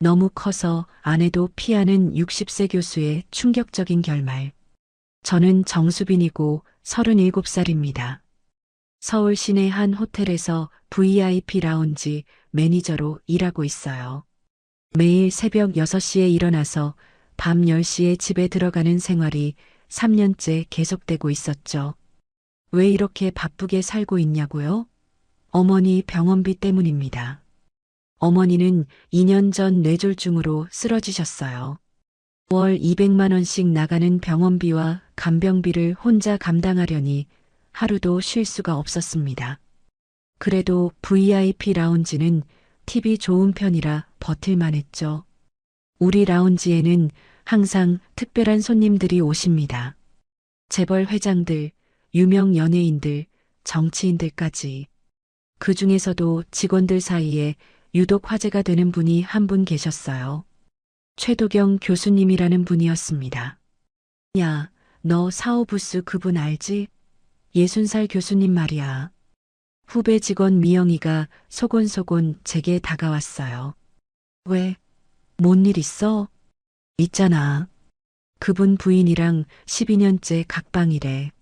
너무 커서 아내도 피하는 60세 교수의 충격적인 결말. 저는 정수빈이고 37살입니다. 서울 시내 한 호텔에서 VIP 라운지 매니저로 일하고 있어요. 매일 새벽 6시에 일어나서 밤 10시에 집에 들어가는 생활이 3년째 계속되고 있었죠. 왜 이렇게 바쁘게 살고 있냐고요? 어머니 병원비 때문입니다. 어머니는 2년 전 뇌졸중으로 쓰러지셨어요. 월 200만 원씩 나가는 병원비와 간병비를 혼자 감당하려니 하루도 쉴 수가 없었습니다. 그래도 VIP 라운지는 팁이 좋은 편이라 버틸만 했죠. 우리 라운지에는 항상 특별한 손님들이 오십니다. 재벌 회장들, 유명 연예인들, 정치인들까지. 그 중에서도 직원들 사이에 유독 화제가 되는 분이 한 분 계셨어요. 최도경 교수님이라는 분이었습니다. 야, 너 사오부스 그분 알지? 60살 교수님 말이야. 후배 직원 미영이가 소곤소곤 제게 다가왔어요. 왜? 뭔 일 있어? 있잖아. 그분 부인이랑 12년째 각방이래.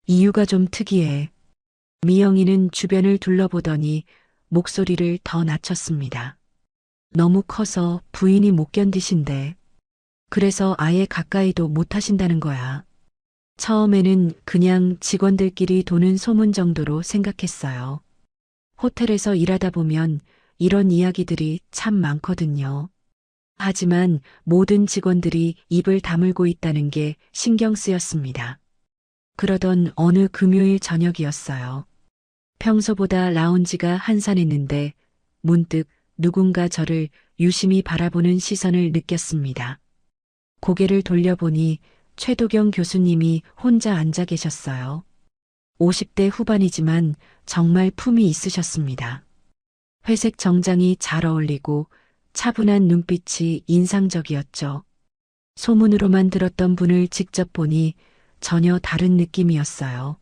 이유가 좀 특이해. 미영이는 주변을 둘러보더니 목소리를 더 낮췄습니다. 너무 커서 부인이 못 견디신대. 그래서 아예 가까이도 못 하신다는 거야. 처음에는 그냥 직원들끼리 도는 소문 정도로 생각했어요. 호텔에서 일하다 보면 이런 이야기들이 참 많거든요. 하지만 모든 직원들이 입을 다물고 있다는 게 신경 쓰였습니다. 그러던 어느 금요일 저녁이었어요. 평소보다 라운지가 한산했는데 문득 누군가 저를 유심히 바라보는 시선을 느꼈습니다. 고개를 돌려보니 최도경 교수님이 혼자 앉아 계셨어요. 50대 후반이지만 정말 품이 있으셨습니다. 회색 정장이 잘 어울리고 차분한 눈빛이 인상적이었죠. 소문으로만 들었던 분을 직접 보니 전혀 다른 느낌이었어요.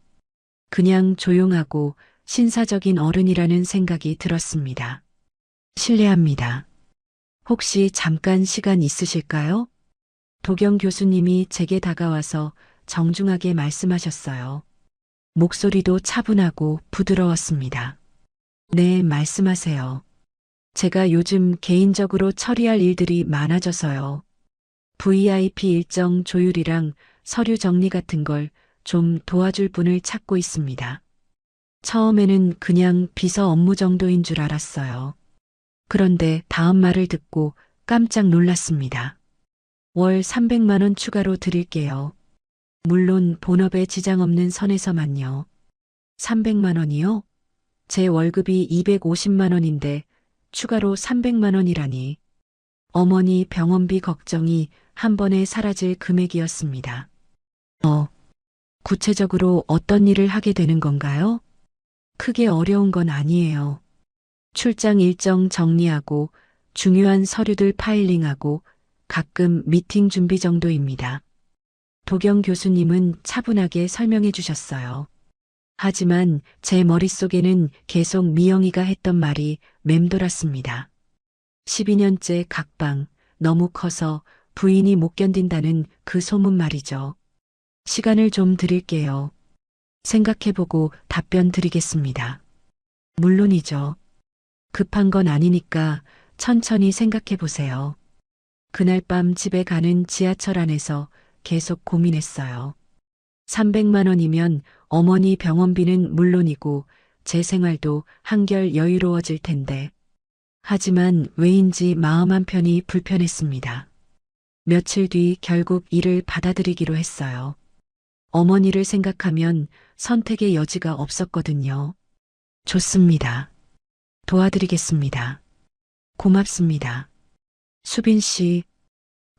그냥 조용하고 신사적인 어른이라는 생각이 들었습니다. 실례합니다. 혹시 잠깐 시간 있으실까요? 도경 교수님이 제게 다가와서 정중하게 말씀하셨어요. 목소리도 차분하고 부드러웠습니다. 네, 말씀하세요. 제가 요즘 개인적으로 처리할 일들이 많아져서요. VIP 일정 조율이랑 서류 정리 같은 걸 좀 도와줄 분을 찾고 있습니다. 처음에는 그냥 비서 업무 정도인 줄 알았어요. 그런데 다음 말을 듣고 깜짝 놀랐습니다. 월 300만 원 추가로 드릴게요. 물론 본업에 지장 없는 선에서만요. 300만 원이요? 제 월급이 250만 원인데 추가로 300만 원이라니. 어머니 병원비 걱정이 한 번에 사라질 금액이었습니다. 구체적으로 어떤 일을 하게 되는 건가요? 크게 어려운 건 아니에요. 출장 일정 정리하고 중요한 서류들 파일링하고 가끔 미팅 준비 정도입니다. 도경 교수님은 차분하게 설명해 주셨어요. 하지만 제 머릿속에는 계속 미영이가 했던 말이 맴돌았습니다. 12년째 각방, 너무 커서 부인이 못 견딘다는 그 소문 말이죠. 시간을 좀 드릴게요. 생각해보고 답변 드리겠습니다. 물론이죠. 급한 건 아니니까 천천히 생각해보세요. 그날 밤 집에 가는 지하철 안에서 계속 고민했어요. 300만 원이면 어머니 병원비는 물론이고 제 생활도 한결 여유로워질 텐데. 하지만 왜인지 마음 한편이 불편했습니다. 며칠 뒤 결국 일을 받아들이기로 했어요. 어머니를 생각하면 선택의 여지가 없었거든요. 좋습니다. 도와드리겠습니다. 고맙습니다. 수빈 씨,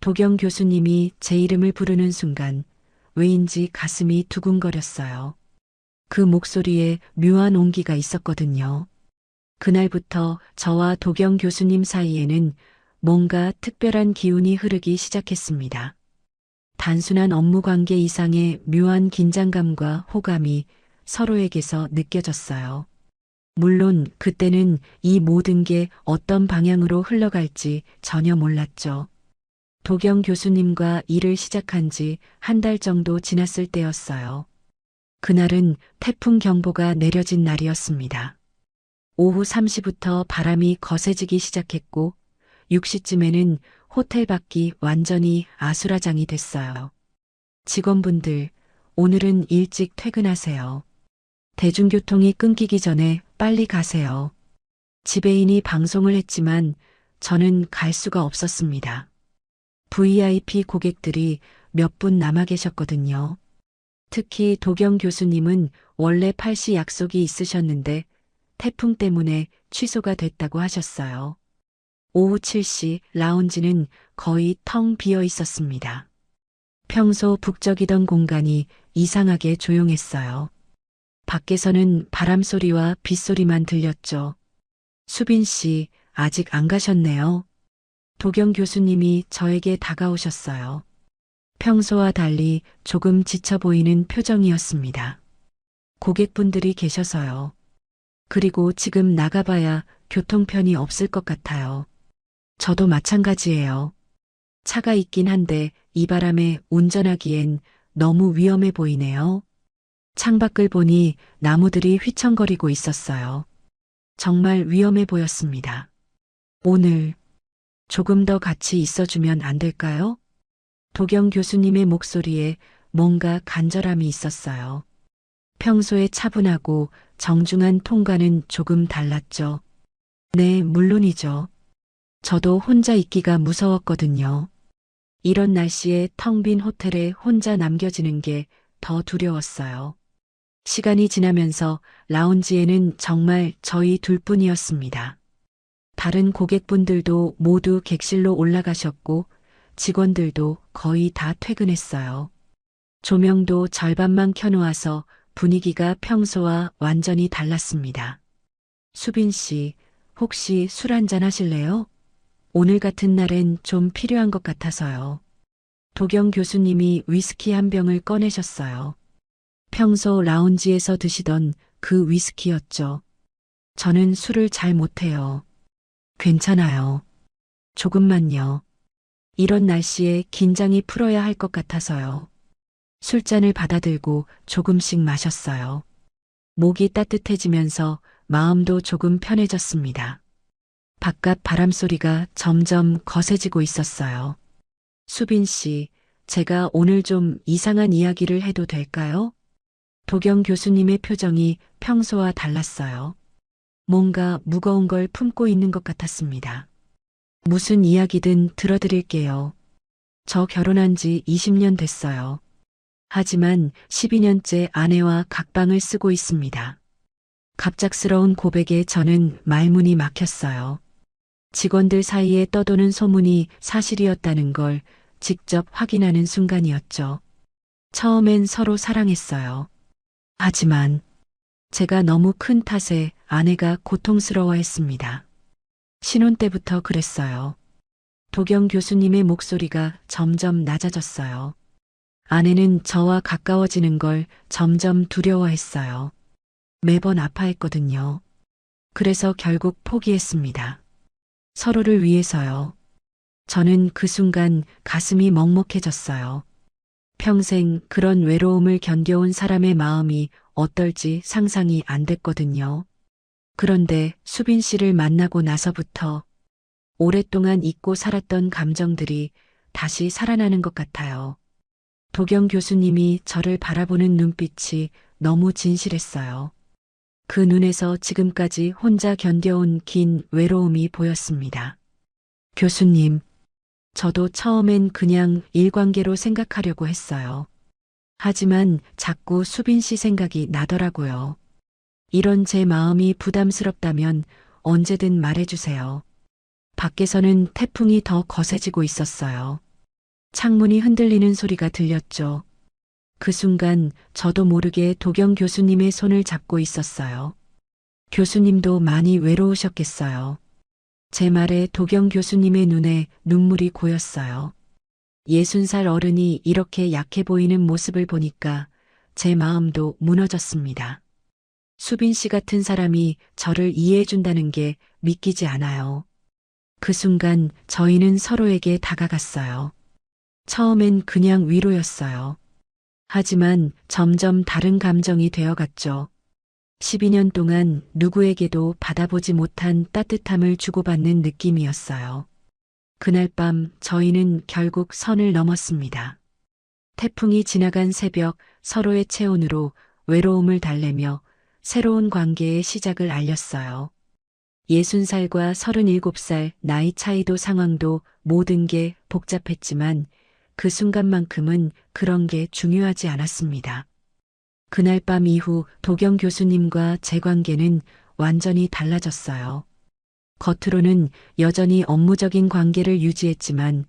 도경 교수님이 제 이름을 부르는 순간 왜인지 가슴이 두근거렸어요. 그 목소리에 묘한 온기가 있었거든요. 그날부터 저와 도경 교수님 사이에는 뭔가 특별한 기운이 흐르기 시작했습니다. 단순한 업무 관계 이상의 묘한 긴장감과 호감이 서로에게서 느껴졌어요. 물론 그때는 이 모든 게 어떤 방향으로 흘러갈지 전혀 몰랐죠. 도경 교수님과 일을 시작한 지 한 달 정도 지났을 때였어요. 그날은 태풍 경보가 내려진 날이었습니다. 오후 3시부터 바람이 거세지기 시작했고 6시쯤에는 호텔 밖이 완전히 아수라장이 됐어요. 직원분들, 오늘은 일찍 퇴근하세요. 대중교통이 끊기기 전에 빨리 가세요. 지배인이 방송을 했지만 저는 갈 수가 없었습니다. VIP 고객들이 몇 분 남아 계셨거든요. 특히 도경 교수님은 원래 8시 약속이 있으셨는데 태풍 때문에 취소가 됐다고 하셨어요. 오후 7시 라운지는 거의 텅 비어 있었습니다. 평소 북적이던 공간이 이상하게 조용했어요. 밖에서는 바람소리와 빗소리만 들렸죠. 수빈 씨, 아직 안 가셨네요. 도경 교수님이 저에게 다가오셨어요. 평소와 달리 조금 지쳐 보이는 표정이었습니다. 고객분들이 계셔서요. 그리고 지금 나가봐야 교통편이 없을 것 같아요. 저도 마찬가지예요. 차가 있긴 한데 이 바람에 운전하기엔 너무 위험해 보이네요. 창밖을 보니 나무들이 휘청거리고 있었어요. 정말 위험해 보였습니다. 오늘 조금 더 같이 있어주면 안 될까요? 도경 교수님의 목소리에 뭔가 간절함이 있었어요. 평소에 차분하고 정중한 톤과는 조금 달랐죠. 네, 물론이죠. 저도 혼자 있기가 무서웠거든요. 이런 날씨에 텅 빈 호텔에 혼자 남겨지는 게 더 두려웠어요. 시간이 지나면서 라운지에는 정말 저희 둘뿐이었습니다. 다른 고객분들도 모두 객실로 올라가셨고 직원들도 거의 다 퇴근했어요. 조명도 절반만 켜놓아서 분위기가 평소와 완전히 달랐습니다. 수빈 씨, 혹시 술 한잔 하실래요? 오늘 같은 날엔 좀 필요한 것 같아서요. 도경 교수님이 위스키 한 병을 꺼내셨어요. 평소 라운지에서 드시던 그 위스키였죠. 저는 술을 잘 못해요. 괜찮아요. 조금만요. 이런 날씨에 긴장이 풀어야 할 것 같아서요. 술잔을 받아들고 조금씩 마셨어요. 목이 따뜻해지면서 마음도 조금 편해졌습니다. 바깥 바람소리가 점점 거세지고 있었어요. 수빈 씨, 제가 오늘 좀 이상한 이야기를 해도 될까요? 도경 교수님의 표정이 평소와 달랐어요. 뭔가 무거운 걸 품고 있는 것 같았습니다. 무슨 이야기든 들어드릴게요. 저 결혼한 지 20년 됐어요. 하지만 12년째 아내와 각방을 쓰고 있습니다. 갑작스러운 고백에 저는 말문이 막혔어요. 직원들 사이에 떠도는 소문이 사실이었다는 걸 직접 확인하는 순간이었죠. 처음엔 서로 사랑했어요. 하지만 제가 너무 큰 탓에 아내가 고통스러워했습니다. 신혼 때부터 그랬어요. 도경 교수님의 목소리가 점점 낮아졌어요. 아내는 저와 가까워지는 걸 점점 두려워했어요. 매번 아파했거든요. 그래서 결국 포기했습니다. 서로를 위해서요. 저는 그 순간 가슴이 먹먹해졌어요. 평생 그런 외로움을 견뎌온 사람의 마음이 어떨지 상상이 안 됐거든요. 그런데 수빈 씨를 만나고 나서부터 오랫동안 잊고 살았던 감정들이 다시 살아나는 것 같아요. 도경 교수님이 저를 바라보는 눈빛이 너무 진실했어요. 그 눈에서 지금까지 혼자 견뎌온 긴 외로움이 보였습니다. 교수님, 저도 처음엔 그냥 일관계로 생각하려고 했어요. 하지만 자꾸 수빈 씨 생각이 나더라고요. 이런 제 마음이 부담스럽다면 언제든 말해주세요. 밖에서는 태풍이 더 거세지고 있었어요. 창문이 흔들리는 소리가 들렸죠. 그 순간 저도 모르게 도경 교수님의 손을 잡고 있었어요. 교수님도 많이 외로우셨겠어요. 제 말에 도경 교수님의 눈에 눈물이 고였어요. 60살 어른이 이렇게 약해 보이는 모습을 보니까 제 마음도 무너졌습니다. 수빈 씨 같은 사람이 저를 이해해준다는 게 믿기지 않아요. 그 순간 저희는 서로에게 다가갔어요. 처음엔 그냥 위로였어요. 하지만 점점 다른 감정이 되어갔죠. 12년 동안 누구에게도 받아보지 못한 따뜻함을 주고받는 느낌이었어요. 그날 밤 저희는 결국 선을 넘었습니다. 태풍이 지나간 새벽 서로의 체온으로 외로움을 달래며 새로운 관계의 시작을 알렸어요. 60살과 37살 나이 차이도 상황도 모든 게 복잡했지만 그 순간만큼은 그런 게 중요하지 않았습니다. 그날 밤 이후 도경 교수님과 제 관계는 완전히 달라졌어요. 겉으로는 여전히 업무적인 관계를 유지했지만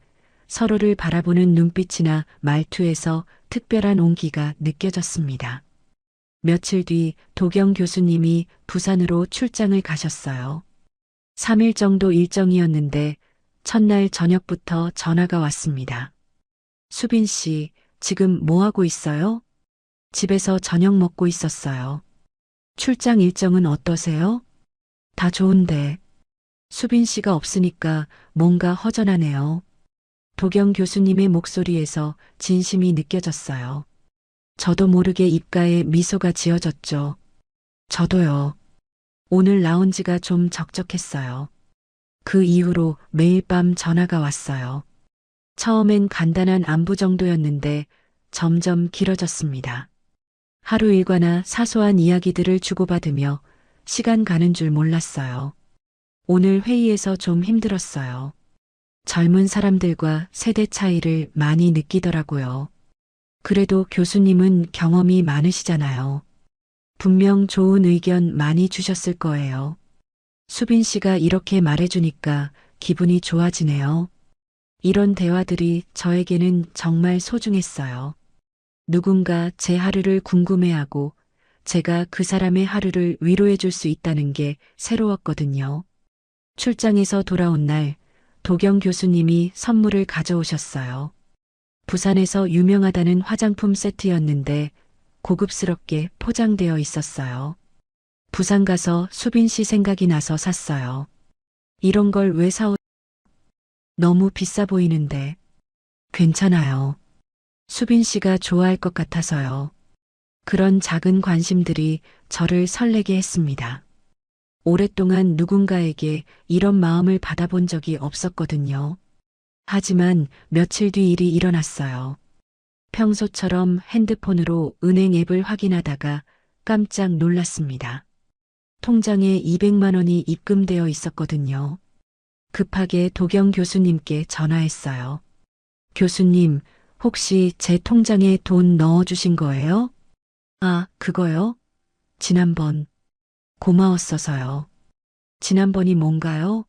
서로를 바라보는 눈빛이나 말투에서 특별한 온기가 느껴졌습니다. 며칠 뒤 도경 교수님이 부산으로 출장을 가셨어요. 3일 정도 일정이었는데 첫날 저녁부터 전화가 왔습니다. 수빈 씨, 지금 뭐 하고 있어요? 집에서 저녁 먹고 있었어요. 출장 일정은 어떠세요? 다 좋은데. 수빈 씨가 없으니까 뭔가 허전하네요. 도경 교수님의 목소리에서 진심이 느껴졌어요. 저도 모르게 입가에 미소가 지어졌죠. 저도요. 오늘 나온 지가 좀 적적했어요. 그 이후로 매일 밤 전화가 왔어요. 처음엔 간단한 안부 정도였는데 점점 길어졌습니다. 하루 일과나 사소한 이야기들을 주고받으며 시간 가는 줄 몰랐어요. 오늘 회의에서 좀 힘들었어요. 젊은 사람들과 세대 차이를 많이 느끼더라고요. 그래도 교수님은 경험이 많으시잖아요. 분명 좋은 의견 많이 주셨을 거예요. 수빈 씨가 이렇게 말해주니까 기분이 좋아지네요. 이런 대화들이 저에게는 정말 소중했어요. 누군가 제 하루를 궁금해하고 제가 그 사람의 하루를 위로해 줄 수 있다는 게 새로웠거든요. 출장에서 돌아온 날 도경 교수님이 선물을 가져오셨어요. 부산에서 유명하다는 화장품 세트였는데 고급스럽게 포장되어 있었어요. 부산 가서 수빈 씨 생각이 나서 샀어요. 이런 걸 왜 사오? 너무 비싸 보이는데. 괜찮아요. 수빈 씨가 좋아할 것 같아서요. 그런 작은 관심들이 저를 설레게 했습니다. 오랫동안 누군가에게 이런 마음을 받아본 적이 없었거든요. 하지만 며칠 뒤 일이 일어났어요. 평소처럼 핸드폰으로 은행 앱을 확인하다가 깜짝 놀랐습니다. 통장에 200만 원이 입금되어 있었거든요. 급하게 도경 교수님께 전화했어요. 교수님, 혹시 제 통장에 돈 넣어주신 거예요? 아, 그거요? 지난번. 고마웠어서요. 지난번이 뭔가요?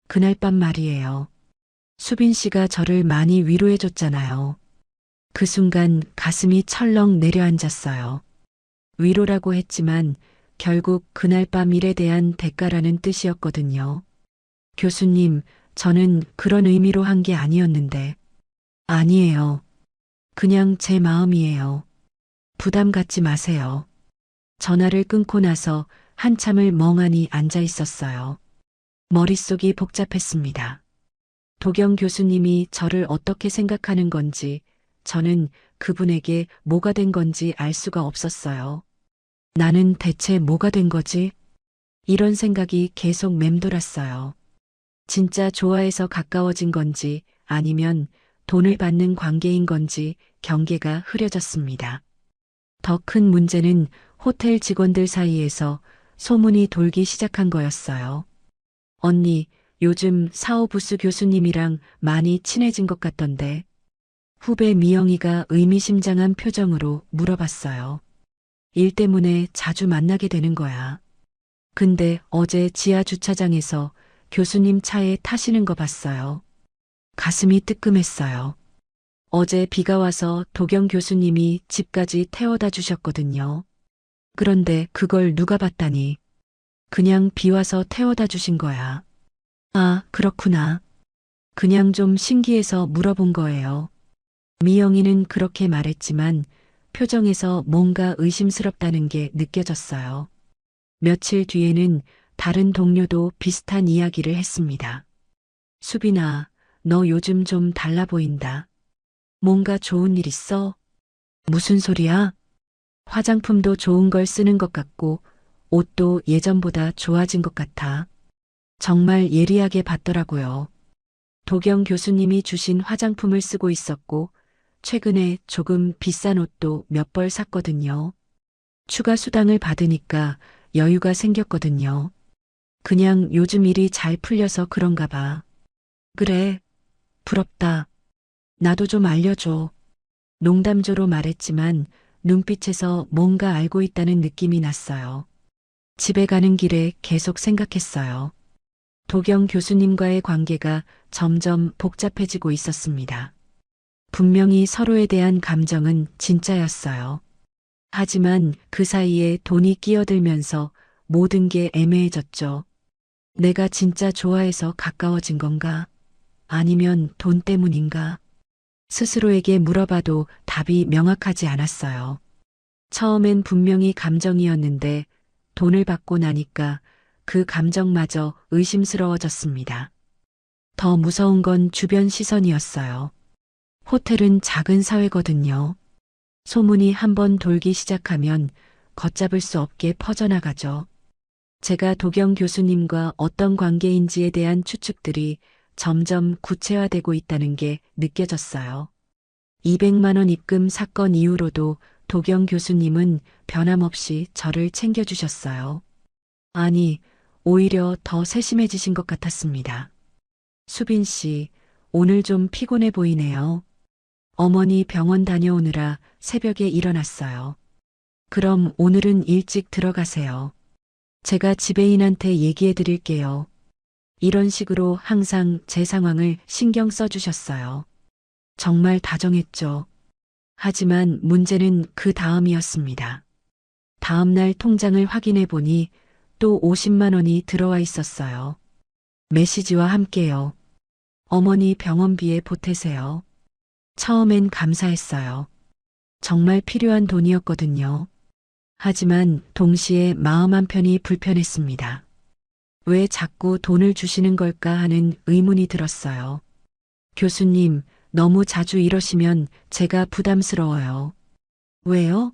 그날 밤 말이에요. 수빈 씨가 저를 많이 위로해줬잖아요. 그 순간 가슴이 철렁 내려앉았어요. 위로라고 했지만 결국 그날 밤 일에 대한 대가라는 뜻이었거든요. 교수님, 저는 그런 의미로 한 게 아니었는데. 아니에요. 그냥 제 마음이에요. 부담 갖지 마세요. 전화를 끊고 나서 한참을 멍하니 앉아 있었어요. 머릿속이 복잡했습니다. 도경 교수님이 저를 어떻게 생각하는 건지, 저는 그분에게 뭐가 된 건지 알 수가 없었어요. 나는 대체 뭐가 된 거지? 이런 생각이 계속 맴돌았어요. 진짜 좋아해서 가까워진 건지 아니면 돈을 받는 관계인 건지 경계가 흐려졌습니다. 더 큰 문제는 호텔 직원들 사이에서 소문이 돌기 시작한 거였어요. 언니, 요즘 사오부스 교수님이랑 많이 친해진 것 같던데. 후배 미영이가 의미심장한 표정으로 물어봤어요. 일 때문에 자주 만나게 되는 거야. 근데 어제 지하 주차장에서 교수님 차에 타시는 거 봤어요. 가슴이 뜨끔했어요. 어제 비가 와서 도경 교수님이 집까지 태워다 주셨거든요. 그런데 그걸 누가 봤다니. 그냥 비 와서 태워다 주신 거야. 아, 그렇구나. 그냥 좀 신기해서 물어본 거예요. 미영이는 그렇게 말했지만 표정에서 뭔가 의심스럽다는 게 느껴졌어요. 며칠 뒤에는 다른 동료도 비슷한 이야기를 했습니다. 수빈아, 너 요즘 좀 달라 보인다. 뭔가 좋은 일 있어? 무슨 소리야? 화장품도 좋은 걸 쓰는 것 같고, 옷도 예전보다 좋아진 것 같아. 정말 예리하게 봤더라고요. 도경 교수님이 주신 화장품을 쓰고 있었고, 최근에 조금 비싼 옷도 몇 벌 샀거든요. 추가 수당을 받으니까 여유가 생겼거든요. 그냥 요즘 일이 잘 풀려서 그런가 봐. 그래, 부럽다. 나도 좀 알려줘. 농담조로 말했지만 눈빛에서 뭔가 알고 있다는 느낌이 났어요. 집에 가는 길에 계속 생각했어요. 도경 교수님과의 관계가 점점 복잡해지고 있었습니다. 분명히 서로에 대한 감정은 진짜였어요. 하지만 그 사이에 돈이 끼어들면서 모든 게 애매해졌죠. 내가 진짜 좋아해서 가까워진 건가? 아니면 돈 때문인가? 스스로에게 물어봐도 답이 명확하지 않았어요. 처음엔 분명히 감정이었는데 돈을 받고 나니까 그 감정마저 의심스러워졌습니다. 더 무서운 건 주변 시선이었어요. 호텔은 작은 사회거든요. 소문이 한번 돌기 시작하면 걷잡을 수 없게 퍼져나가죠. 제가 도경 교수님과 어떤 관계인지에 대한 추측들이 점점 구체화되고 있다는 게 느껴졌어요. 200만 원 입금 사건 이후로도 도경 교수님은 변함없이 저를 챙겨주셨어요. 아니, 오히려 더 세심해지신 것 같았습니다. 수빈 씨, 오늘 좀 피곤해 보이네요. 어머니 병원 다녀오느라 새벽에 일어났어요. 그럼 오늘은 일찍 들어가세요. 제가 지배인한테 얘기해 드릴게요. 이런 식으로 항상 제 상황을 신경 써 주셨어요. 정말 다정했죠. 하지만 문제는 그 다음이었습니다. 다음 날 통장을 확인해 보니 또 50만 원이 들어와 있었어요. 메시지와 함께요. 어머니 병원비에 보태세요. 처음엔 감사했어요. 정말 필요한 돈이었거든요. 하지만 동시에 마음 한편이 불편했습니다. 왜 자꾸 돈을 주시는 걸까 하는 의문이 들었어요. 교수님, 너무 자주 이러시면 제가 부담스러워요. 왜요?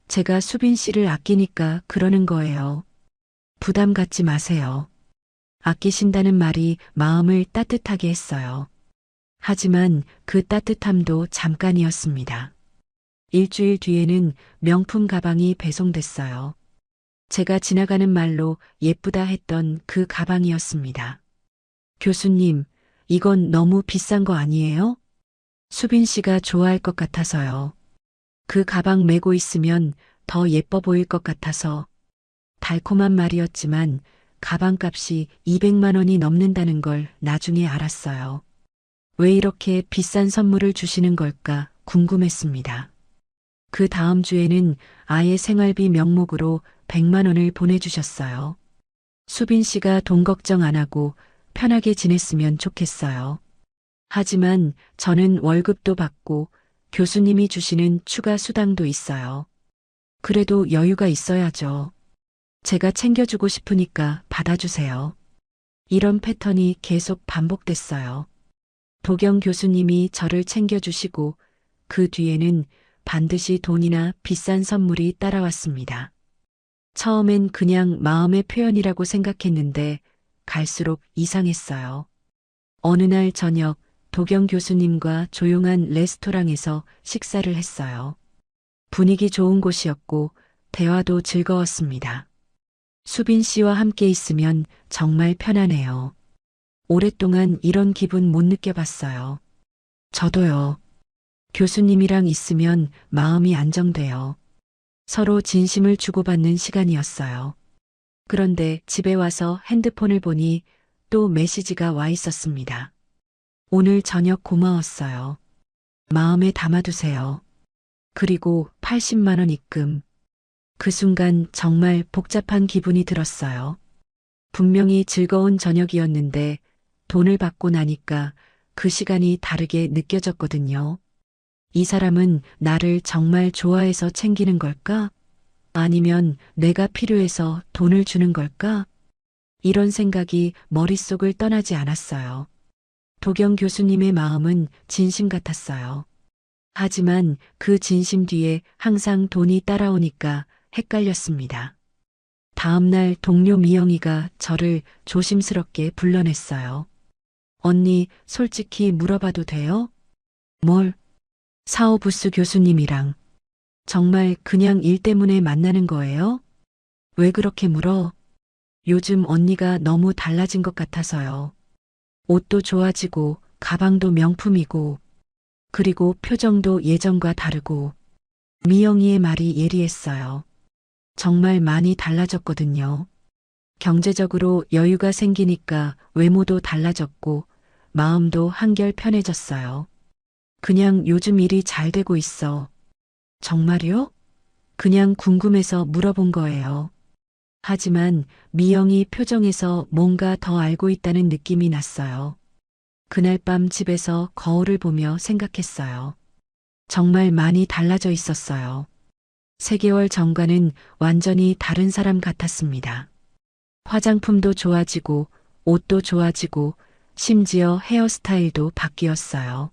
제가 수빈 씨를 아끼니까 그러는 거예요. 부담 갖지 마세요. 아끼신다는 말이 마음을 따뜻하게 했어요. 하지만 그 따뜻함도 잠깐이었습니다. 일주일 뒤에는 명품 가방이 배송됐어요. 제가 지나가는 말로 예쁘다 했던 그 가방이었습니다. 교수님, 이건 너무 비싼 거 아니에요? 수빈 씨가 좋아할 것 같아서요. 그 가방 메고 있으면 더 예뻐 보일 것 같아서. 달콤한 말이었지만 가방값이 200만 원이 넘는다는 걸 나중에 알았어요. 왜 이렇게 비싼 선물을 주시는 걸까 궁금했습니다. 그 다음 주에는 아예 생활비 명목으로 100만 원을 보내주셨어요. 수빈 씨가 돈 걱정 안 하고 편하게 지냈으면 좋겠어요. 하지만 저는 월급도 받고 교수님이 주시는 추가 수당도 있어요. 그래도 여유가 있어야죠. 제가 챙겨주고 싶으니까 받아주세요. 이런 패턴이 계속 반복됐어요. 도경 교수님이 저를 챙겨주시고 그 뒤에는 반드시 돈이나 비싼 선물이 따라왔습니다. 처음엔 그냥 마음의 표현이라고 생각했는데 갈수록 이상했어요. 어느 날 저녁 도경 교수님과 조용한 레스토랑에서 식사를 했어요. 분위기 좋은 곳이었고 대화도 즐거웠습니다. 수빈 씨와 함께 있으면 정말 편하네요. 오랫동안 이런 기분 못 느껴봤어요. 저도요. 교수님이랑 있으면 마음이 안정돼요. 서로 진심을 주고받는 시간이었어요. 그런데 집에 와서 핸드폰을 보니 또 메시지가 와 있었습니다. 오늘 저녁 고마웠어요. 마음에 담아두세요. 그리고 80만 원 입금. 그 순간 정말 복잡한 기분이 들었어요. 분명히 즐거운 저녁이었는데 돈을 받고 나니까 그 시간이 다르게 느껴졌거든요. 이 사람은 나를 정말 좋아해서 챙기는 걸까? 아니면 내가 필요해서 돈을 주는 걸까? 이런 생각이 머릿속을 떠나지 않았어요. 도경 교수님의 마음은 진심 같았어요. 하지만 그 진심 뒤에 항상 돈이 따라오니까 헷갈렸습니다. 다음날 동료 미영이가 저를 조심스럽게 불러냈어요. 언니, 솔직히 물어봐도 돼요? 뭘? 사오부스 교수님이랑. 정말 그냥 일 때문에 만나는 거예요? 왜 그렇게 물어? 요즘 언니가 너무 달라진 것 같아서요. 옷도 좋아지고, 가방도 명품이고, 그리고 표정도 예전과 다르고, 미영이의 말이 예리했어요. 정말 많이 달라졌거든요. 경제적으로 여유가 생기니까 외모도 달라졌고, 마음도 한결 편해졌어요. 그냥 요즘 일이 잘 되고 있어. 정말요? 그냥 궁금해서 물어본 거예요. 하지만 미영이 표정에서 뭔가 더 알고 있다는 느낌이 났어요. 그날 밤 집에서 거울을 보며 생각했어요. 정말 많이 달라져 있었어요. 3개월 전과는 완전히 다른 사람 같았습니다. 화장품도 좋아지고, 옷도 좋아지고, 심지어 헤어스타일도 바뀌었어요.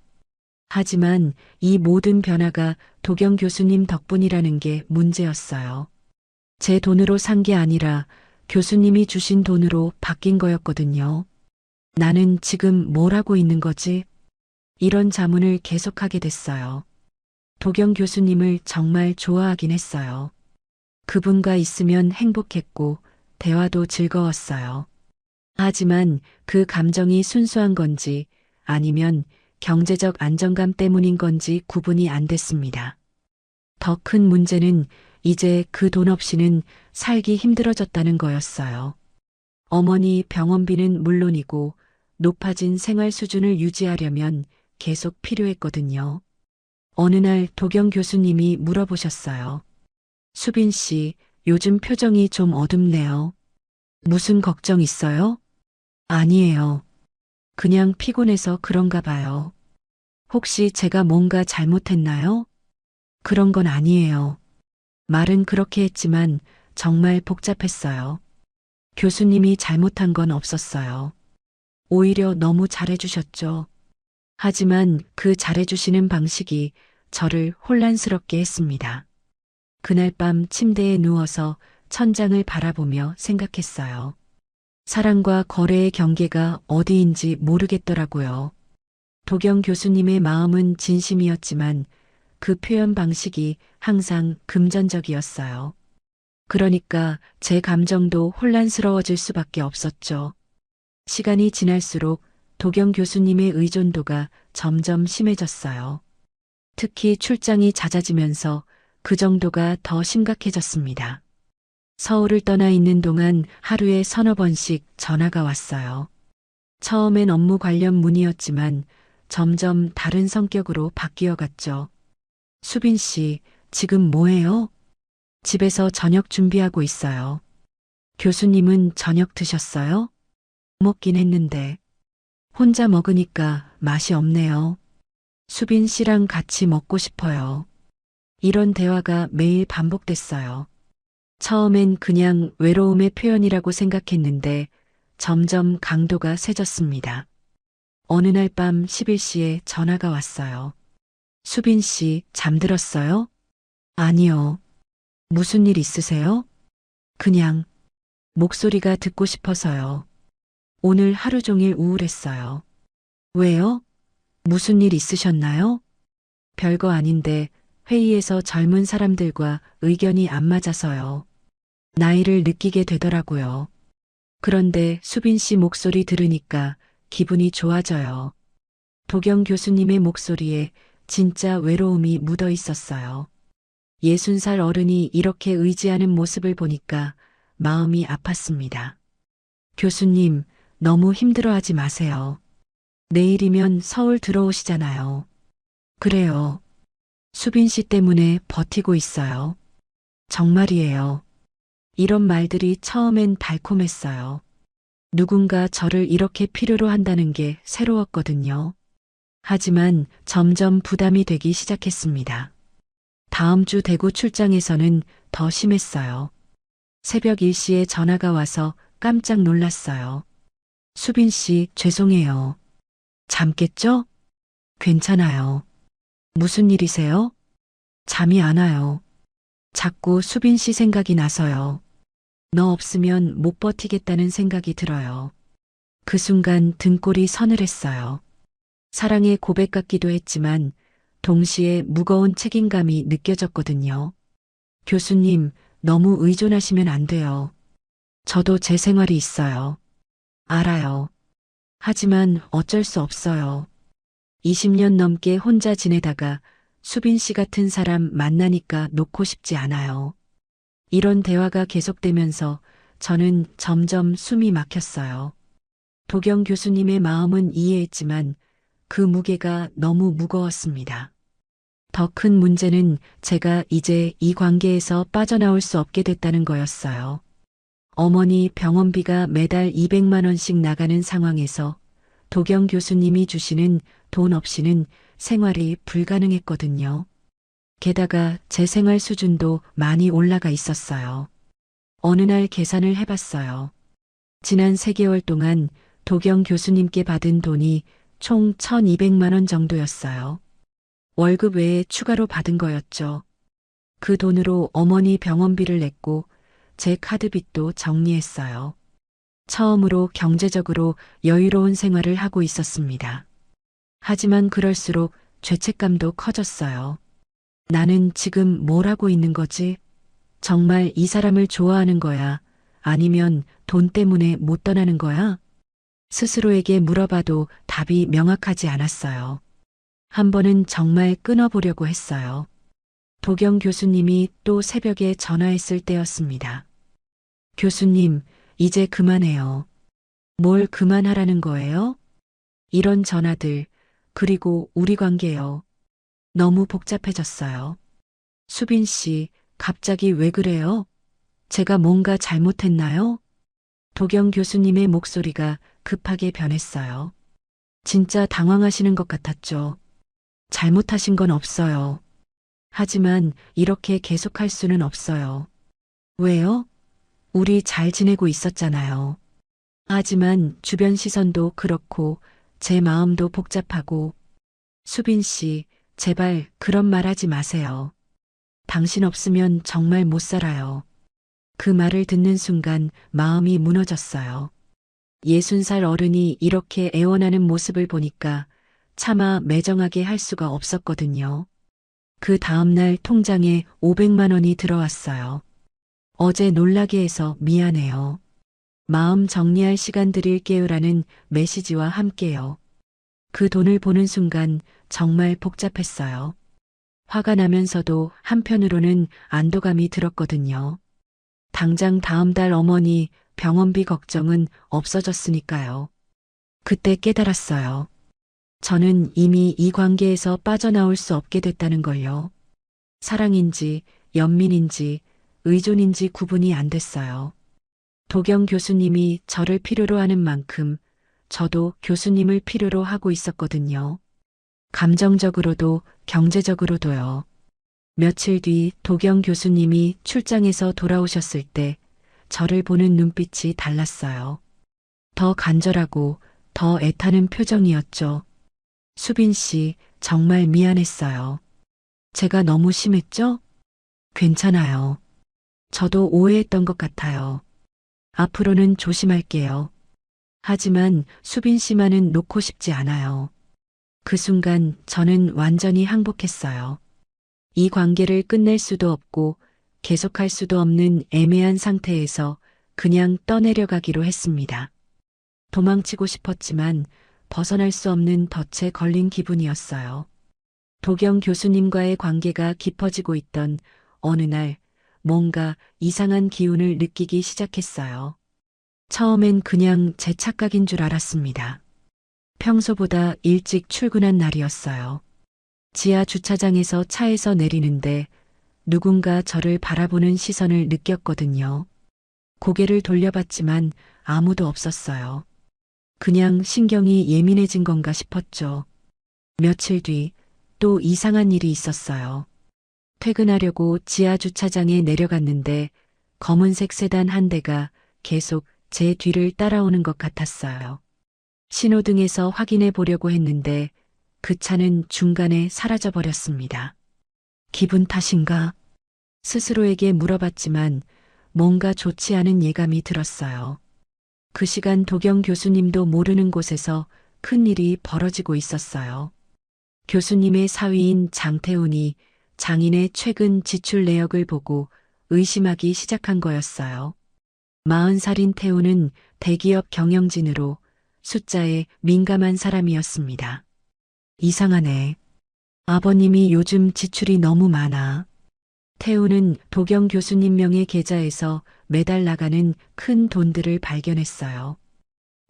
하지만 이 모든 변화가 도경 교수님 덕분이라는 게 문제였어요. 제 돈으로 산 게 아니라 교수님이 주신 돈으로 바뀐 거였거든요. 나는 지금 뭘 하고 있는 거지? 이런 자문을 계속하게 됐어요. 도경 교수님을 정말 좋아하긴 했어요. 그분과 있으면 행복했고 대화도 즐거웠어요. 하지만 그 감정이 순수한 건지 아니면 경제적 안정감 때문인 건지 구분이 안 됐습니다. 더 큰 문제는 이제 그 돈 없이는 살기 힘들어졌다는 거였어요. 어머니 병원비는 물론이고 높아진 생활 수준을 유지하려면 계속 필요했거든요. 어느 날 도경 교수님이 물어보셨어요. 수빈 씨, 요즘 표정이 좀 어둡네요. 무슨 걱정 있어요? 아니에요. 그냥 피곤해서 그런가 봐요. 혹시 제가 뭔가 잘못했나요? 그런 건 아니에요. 말은 그렇게 했지만 정말 복잡했어요. 교수님이 잘못한 건 없었어요. 오히려 너무 잘해주셨죠. 하지만 그 잘해주시는 방식이 저를 혼란스럽게 했습니다. 그날 밤 침대에 누워서 천장을 바라보며 생각했어요. 사랑과 거래의 경계가 어디인지 모르겠더라고요. 도경 교수님의 마음은 진심이었지만 그 표현 방식이 항상 금전적이었어요. 그러니까 제 감정도 혼란스러워질 수밖에 없었죠. 시간이 지날수록 도경 교수님의 의존도가 점점 심해졌어요. 특히 출장이 잦아지면서 그 정도가 더 심각해졌습니다. 서울을 떠나 있는 동안 하루에 3~4번씩 전화가 왔어요. 처음엔 업무 관련 문의였지만 점점 다른 성격으로 바뀌어 갔죠. 수빈 씨, 지금 뭐해요? 집에서 저녁 준비하고 있어요. 교수님은 저녁 드셨어요? 먹긴 했는데. 혼자 먹으니까 맛이 없네요. 수빈 씨랑 같이 먹고 싶어요. 이런 대화가 매일 반복됐어요. 처음엔 그냥 외로움의 표현이라고 생각했는데 점점 강도가 세졌습니다. 어느 날 밤 11시에 전화가 왔어요. 수빈 씨, 잠들었어요? 아니요. 무슨 일 있으세요? 그냥 목소리가 듣고 싶어서요. 오늘 하루 종일 우울했어요. 왜요? 무슨 일 있으셨나요? 별거 아닌데 회의에서 젊은 사람들과 의견이 안 맞아서요. 나이를 느끼게 되더라고요. 그런데 수빈 씨 목소리 들으니까 기분이 좋아져요. 도경 교수님의 목소리에 진짜 외로움이 묻어 있었어요. 60살 어른이 이렇게 의지하는 모습을 보니까 마음이 아팠습니다. 교수님, 너무 힘들어하지 마세요. 내일이면 서울 들어오시잖아요. 그래요. 수빈 씨 때문에 버티고 있어요. 정말이에요. 이런 말들이 처음엔 달콤했어요. 누군가 저를 이렇게 필요로 한다는 게 새로웠거든요. 하지만 점점 부담이 되기 시작했습니다. 다음 주 대구 출장에서는 더 심했어요. 새벽 1시에 전화가 와서 깜짝 놀랐어요. 수빈 씨, 죄송해요. 잠 깼죠? 괜찮아요. 무슨 일이세요? 잠이 안 와요. 자꾸 수빈 씨 생각이 나서요. 너 없으면 못 버티겠다는 생각이 들어요. 그 순간 등골이 서늘했어요. 사랑의 고백 같기도 했지만 동시에 무거운 책임감이 느껴졌거든요. 교수님, 너무 의존하시면 안 돼요. 저도 제 생활이 있어요. 알아요. 하지만 어쩔 수 없어요. 20년 넘게 혼자 지내다가 수빈 씨 같은 사람 만나니까 놓고 싶지 않아요. 이런 대화가 계속되면서 저는 점점 숨이 막혔어요. 도경 교수님의 마음은 이해했지만 그 무게가 너무 무거웠습니다. 더 큰 문제는 제가 이제 이 관계에서 빠져나올 수 없게 됐다는 거였어요. 어머니 병원비가 매달 200만 원씩 나가는 상황에서 도경 교수님이 주시는 돈 없이는 생활이 불가능했거든요. 게다가 제 생활 수준도 많이 올라가 있었어요. 어느 날 계산을 해봤어요. 지난 3개월 동안 도경 교수님께 받은 돈이 총 1200만 원 정도였어요. 월급 외에 추가로 받은 거였죠. 그 돈으로 어머니 병원비를 냈고 제 카드빚도 정리했어요. 처음으로 경제적으로 여유로운 생활을 하고 있었습니다. 하지만 그럴수록 죄책감도 커졌어요. 나는 지금 뭘 하고 있는 거지? 정말 이 사람을 좋아하는 거야? 아니면 돈 때문에 못 떠나는 거야? 스스로에게 물어봐도 답이 명확하지 않았어요. 한 번은 정말 끊어보려고 했어요. 도경 교수님이 또 새벽에 전화했을 때였습니다. 교수님, 이제 그만해요. 뭘 그만하라는 거예요? 이런 전화들, 그리고 우리 관계요. 너무 복잡해졌어요. 수빈 씨, 갑자기 왜 그래요? 제가 뭔가 잘못했나요? 도경 교수님의 목소리가 급하게 변했어요. 진짜 당황하시는 것 같았죠. 잘못하신 건 없어요. 하지만 이렇게 계속할 수는 없어요. 왜요? 우리 잘 지내고 있었잖아요. 하지만 주변 시선도 그렇고 제 마음도 복잡하고 수빈 씨, 제발 그런 말 하지 마세요. 당신 없으면 정말 못 살아요. 그 말을 듣는 순간 마음이 무너졌어요. 60살 어른이 이렇게 애원하는 모습을 보니까 차마 매정하게 할 수가 없었거든요. 그 다음날 통장에 500만 원이 들어왔어요. 어제 놀라게 해서 미안해요. 마음 정리할 시간 드릴게요라는 메시지와 함께요. 그 돈을 보는 순간 정말 복잡했어요. 화가 나면서도 한편으로는 안도감이 들었거든요. 당장 다음 달 어머니 병원비 걱정은 없어졌으니까요. 그때 깨달았어요. 저는 이미 이 관계에서 빠져나올 수 없게 됐다는 걸요. 사랑인지 연민인지 의존인지 구분이 안 됐어요. 도경 교수님이 저를 필요로 하는 만큼 저도 교수님을 필요로 하고 있었거든요. 감정적으로도 경제적으로도요. 며칠 뒤 도경 교수님이 출장에서 돌아오셨을 때 저를 보는 눈빛이 달랐어요. 더 간절하고 더 애타는 표정이었죠. 수빈 씨, 정말 미안했어요. 제가 너무 심했죠? 괜찮아요. 저도 오해했던 것 같아요. 앞으로는 조심할게요. 하지만 수빈 씨만은 놓고 싶지 않아요. 그 순간 저는 완전히 항복했어요. 이 관계를 끝낼 수도 없고 계속할 수도 없는 애매한 상태에서 그냥 떠내려가기로 했습니다. 도망치고 싶었지만 벗어날 수 없는 덫에 걸린 기분이었어요. 도경 교수님과의 관계가 깊어지고 있던 어느 날 뭔가 이상한 기운을 느끼기 시작했어요. 처음엔 그냥 제 착각인 줄 알았습니다. 평소보다 일찍 출근한 날이었어요. 지하 주차장에서 차에서 내리는데 누군가 저를 바라보는 시선을 느꼈거든요. 고개를 돌려봤지만 아무도 없었어요. 그냥 신경이 예민해진 건가 싶었죠. 며칠 뒤 또 이상한 일이 있었어요. 퇴근하려고 지하 주차장에 내려갔는데 검은색 세단 한 대가 계속 제 뒤를 따라오는 것 같았어요. 신호등에서 확인해 보려고 했는데 그 차는 중간에 사라져 버렸습니다. 기분 탓인가? 스스로에게 물어봤지만 뭔가 좋지 않은 예감이 들었어요. 그 시간 도경 교수님도 모르는 곳에서 큰 일이 벌어지고 있었어요. 교수님의 사위인 장태훈이 장인의 최근 지출 내역을 보고 의심하기 시작한 거였어요. 40살인 태훈은 대기업 경영진으로 숫자에 민감한 사람이었습니다. 이상하네. 아버님이 요즘 지출이 너무 많아. 태훈은 도경 교수님 명의 계좌에서 매달 나가는 큰 돈들을 발견했어요.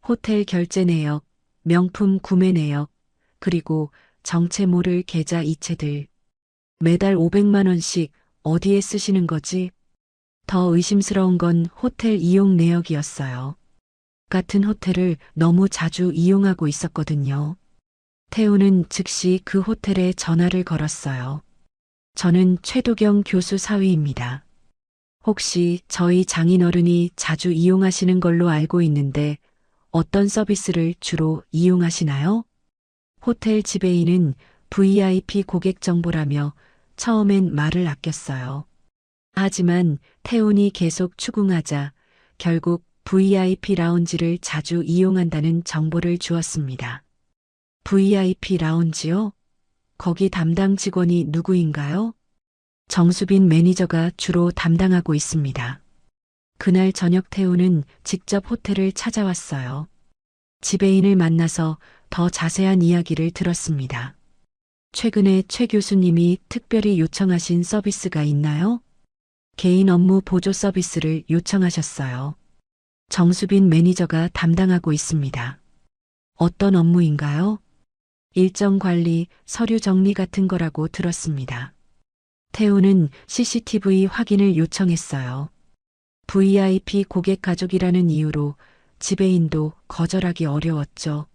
호텔 결제 내역, 명품 구매 내역, 그리고 정체 모를 계좌 이체들. 매달 500만 원씩 어디에 쓰시는 거지? 더 의심스러운 건 호텔 이용 내역이었어요. 같은 호텔을 너무 자주 이용하고 있었거든요. 태우는 즉시 그 호텔에 전화를 걸었어요. 저는 최도경 교수 사위입니다. 혹시 저희 장인어른이 자주 이용하시는 걸로 알고 있는데 어떤 서비스를 주로 이용하시나요? 호텔 지배인은 VIP 고객 정보라며 처음엔 말을 아꼈어요. 하지만 태훈이 계속 추궁하자 결국 VIP 라운지를 자주 이용한다는 정보를 주었습니다. VIP 라운지요? 거기 담당 직원이 누구인가요? 정수빈 매니저가 주로 담당하고 있습니다. 그날 저녁 태훈은 직접 호텔을 찾아왔어요. 지배인을 만나서 더 자세한 이야기를 들었습니다. 최근에 최 교수님이 특별히 요청하신 서비스가 있나요? 개인 업무 보조 서비스를 요청하셨어요. 정수빈 매니저가 담당하고 있습니다. 어떤 업무인가요? 일정 관리, 서류 정리 같은 거라고 들었습니다. 태우는 CCTV 확인을 요청했어요. VIP 고객 가족이라는 이유로 지배인도 거절하기 어려웠죠.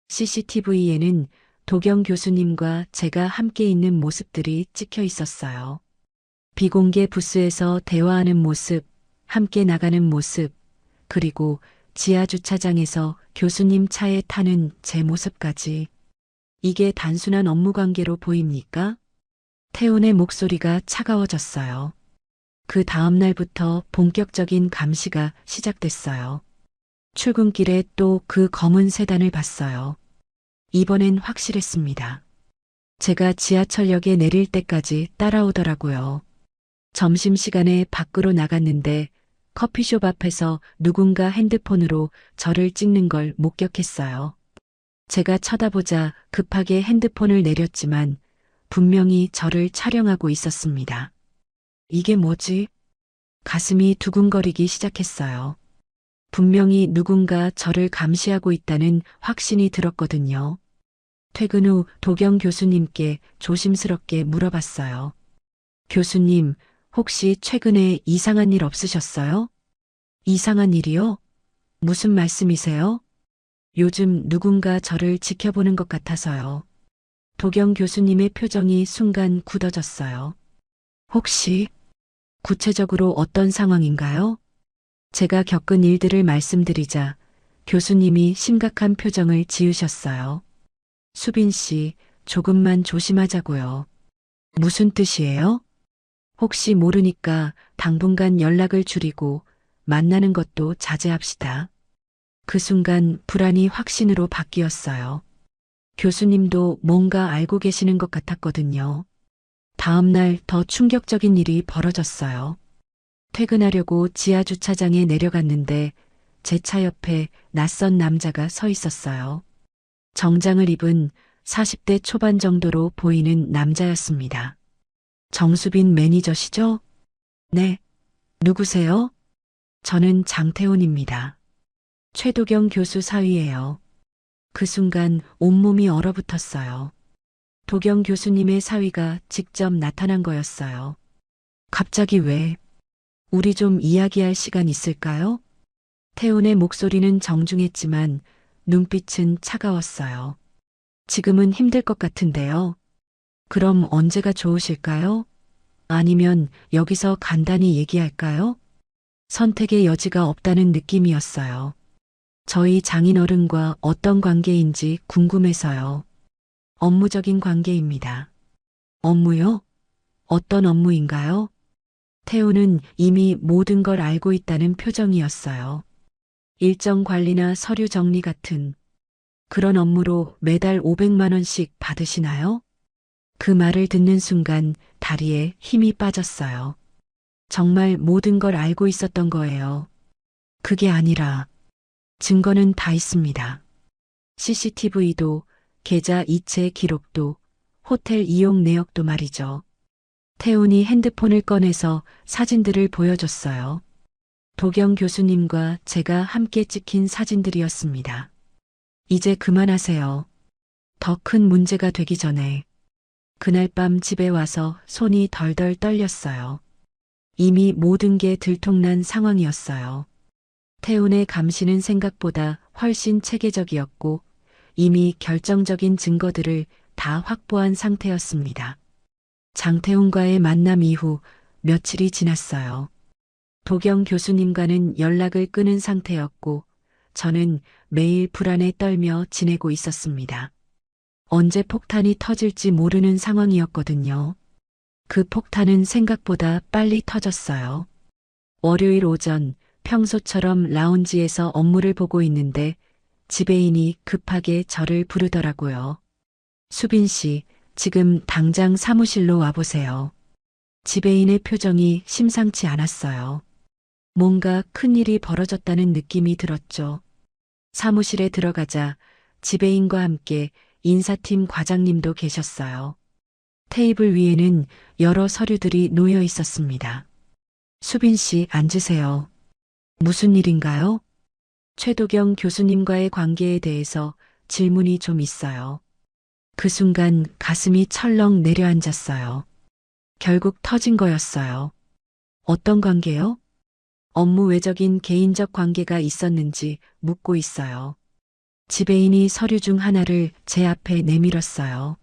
CCTV에는 도경 교수님과 제가 함께 있는 모습들이 찍혀 있었어요. 비공개 부스에서 대화하는 모습, 함께 나가는 모습, 그리고 지하 주차장에서 교수님 차에 타는 제 모습까지. 이게 단순한 업무 관계로 보입니까? 태훈의 목소리가 차가워졌어요. 그 다음 날부터 본격적인 감시가 시작됐어요. 출근길에 또 그 검은 세단을 봤어요. 이번엔 확실했습니다. 제가 지하철역에 내릴 때까지 따라오더라고요. 점심시간에 밖으로 나갔는데 커피숍 앞에서 누군가 핸드폰으로 저를 찍는 걸 목격했어요. 제가 쳐다보자 급하게 핸드폰을 내렸지만 분명히 저를 촬영하고 있었습니다. 이게 뭐지? 가슴이 두근거리기 시작했어요. 분명히 누군가 저를 감시하고 있다는 확신이 들었거든요. 퇴근 후 도경 교수님께 조심스럽게 물어봤어요. 교수님, 혹시 최근에 이상한 일 없으셨어요? 이상한 일이요? 무슨 말씀이세요? 요즘 누군가 저를 지켜보는 것 같아서요. 도경 교수님의 표정이 순간 굳어졌어요. 혹시 구체적으로 어떤 상황인가요? 제가 겪은 일들을 말씀드리자 교수님이 심각한 표정을 지으셨어요. 수빈 씨, 조금만 조심하자고요. 무슨 뜻이에요? 혹시 모르니까 당분간 연락을 줄이고 만나는 것도 자제합시다. 그 순간 불안이 확신으로 바뀌었어요. 교수님도 뭔가 알고 계시는 것 같았거든요. 다음 날 더 충격적인 일이 벌어졌어요. 퇴근하려고 지하 주차장에 내려갔는데 제 차 옆에 낯선 남자가 서 있었어요. 정장을 입은 40대 초반 정도로 보이는 남자였습니다. 정수빈 매니저시죠? 네. 누구세요? 저는 장태훈입니다. 최도경 교수 사위예요. 그 순간 온몸이 얼어붙었어요. 도경 교수님의 사위가 직접 나타난 거였어요. 갑자기 왜? 우리 좀 이야기할 시간 있을까요? 태훈의 목소리는 정중했지만 눈빛은 차가웠어요. 지금은 힘들 것 같은데요. 그럼 언제가 좋으실까요? 아니면 여기서 간단히 얘기할까요? 선택의 여지가 없다는 느낌이었어요. 저희 장인어른과 어떤 관계인지 궁금해서요. 업무적인 관계입니다. 업무요? 어떤 업무인가요? 태우는 이미 모든 걸 알고 있다는 표정이었어요. 일정 관리나 서류 정리 같은 그런 업무로 매달 500만 원씩 받으시나요? 그 말을 듣는 순간 다리에 힘이 빠졌어요. 정말 모든 걸 알고 있었던 거예요. 그게 아니라 증거는 다 있습니다. CCTV도, 계좌 이체 기록도, 호텔 이용 내역도 말이죠. 태훈이 핸드폰을 꺼내서 사진들을 보여줬어요. 도경 교수님과 제가 함께 찍힌 사진들이었습니다. 이제 그만하세요. 더 큰 문제가 되기 전에. 그날 밤 집에 와서 손이 덜덜 떨렸어요. 이미 모든 게 들통난 상황이었어요. 태훈의 감시는 생각보다 훨씬 체계적이었고 이미 결정적인 증거들을 다 확보한 상태였습니다. 장태훈과의 만남 이후 며칠이 지났어요. 도경 교수님과는 연락을 끊은 상태였고 저는 매일 불안에 떨며 지내고 있었습니다. 언제 폭탄이 터질지 모르는 상황이었거든요. 그 폭탄은 생각보다 빨리 터졌어요. 월요일 오전 평소처럼 라운지에서 업무를 보고 있는데 지배인이 급하게 저를 부르더라고요. 수빈 씨, 지금 당장 사무실로 와보세요. 지배인의 표정이 심상치 않았어요. 뭔가 큰일이 벌어졌다는 느낌이 들었죠. 사무실에 들어가자 지배인과 함께 인사팀 과장님도 계셨어요. 테이블 위에는 여러 서류들이 놓여 있었습니다. 수빈 씨, 앉으세요. 무슨 일인가요? 최도경 교수님과의 관계에 대해서 질문이 좀 있어요. 그 순간 가슴이 철렁 내려앉았어요. 결국 터진 거였어요. 어떤 관계요? 업무 외적인 개인적 관계가 있었는지 묻고 있어요. 지배인이 서류 중 하나를 제 앞에 내밀었어요.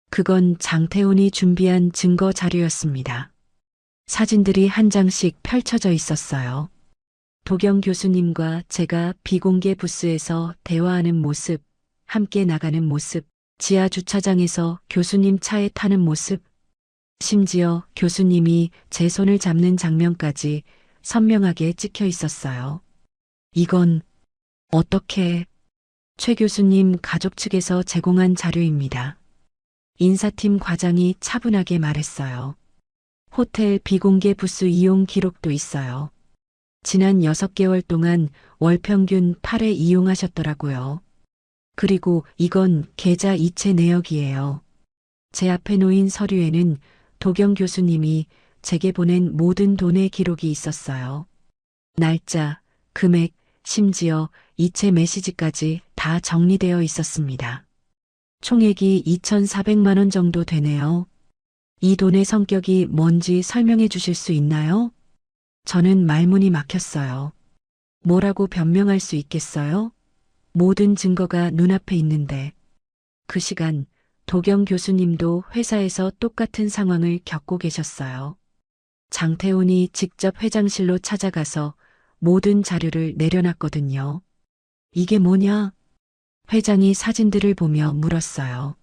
그건 장태훈이 준비한 증거 자료였습니다. 사진들이 한 장씩 펼쳐져 있었어요. 도경 교수님과 제가 비공개 부스에서 대화하는 모습, 함께 나가는 모습, 지하 주차장에서 교수님 차에 타는 모습, 심지어 교수님이 제 손을 잡는 장면까지 선명하게 찍혀 있었어요. 이건 어떻게 최 교수님 가족 측에서 제공한 자료입니다. 인사팀 과장이 차분하게 말했어요. 호텔 비공개 부스 이용 기록도 있어요. 지난 6개월 동안 월 평균 8회 이용하셨더라고요. 그리고 이건 계좌 이체 내역이에요. 제 앞에 놓인 서류에는 도경 교수님이 제게 보낸 모든 돈의 기록이 있었어요. 날짜, 금액, 심지어 이체 메시지까지 다 정리되어 있었습니다. 총액이 2,400만 원 정도 되네요. 이 돈의 성격이 뭔지 설명해 주실 수 있나요? 저는 말문이 막혔어요. 뭐라고 변명할 수 있겠어요? 모든 증거가 눈앞에 있는데. 그 시간 도경 교수님도 회사에서 똑같은 상황을 겪고 계셨어요. 장태훈이 직접 회장실로 찾아가서 모든 자료를 내려놨거든요. 이게 뭐냐? 회장이 사진들을 보며 물었어요.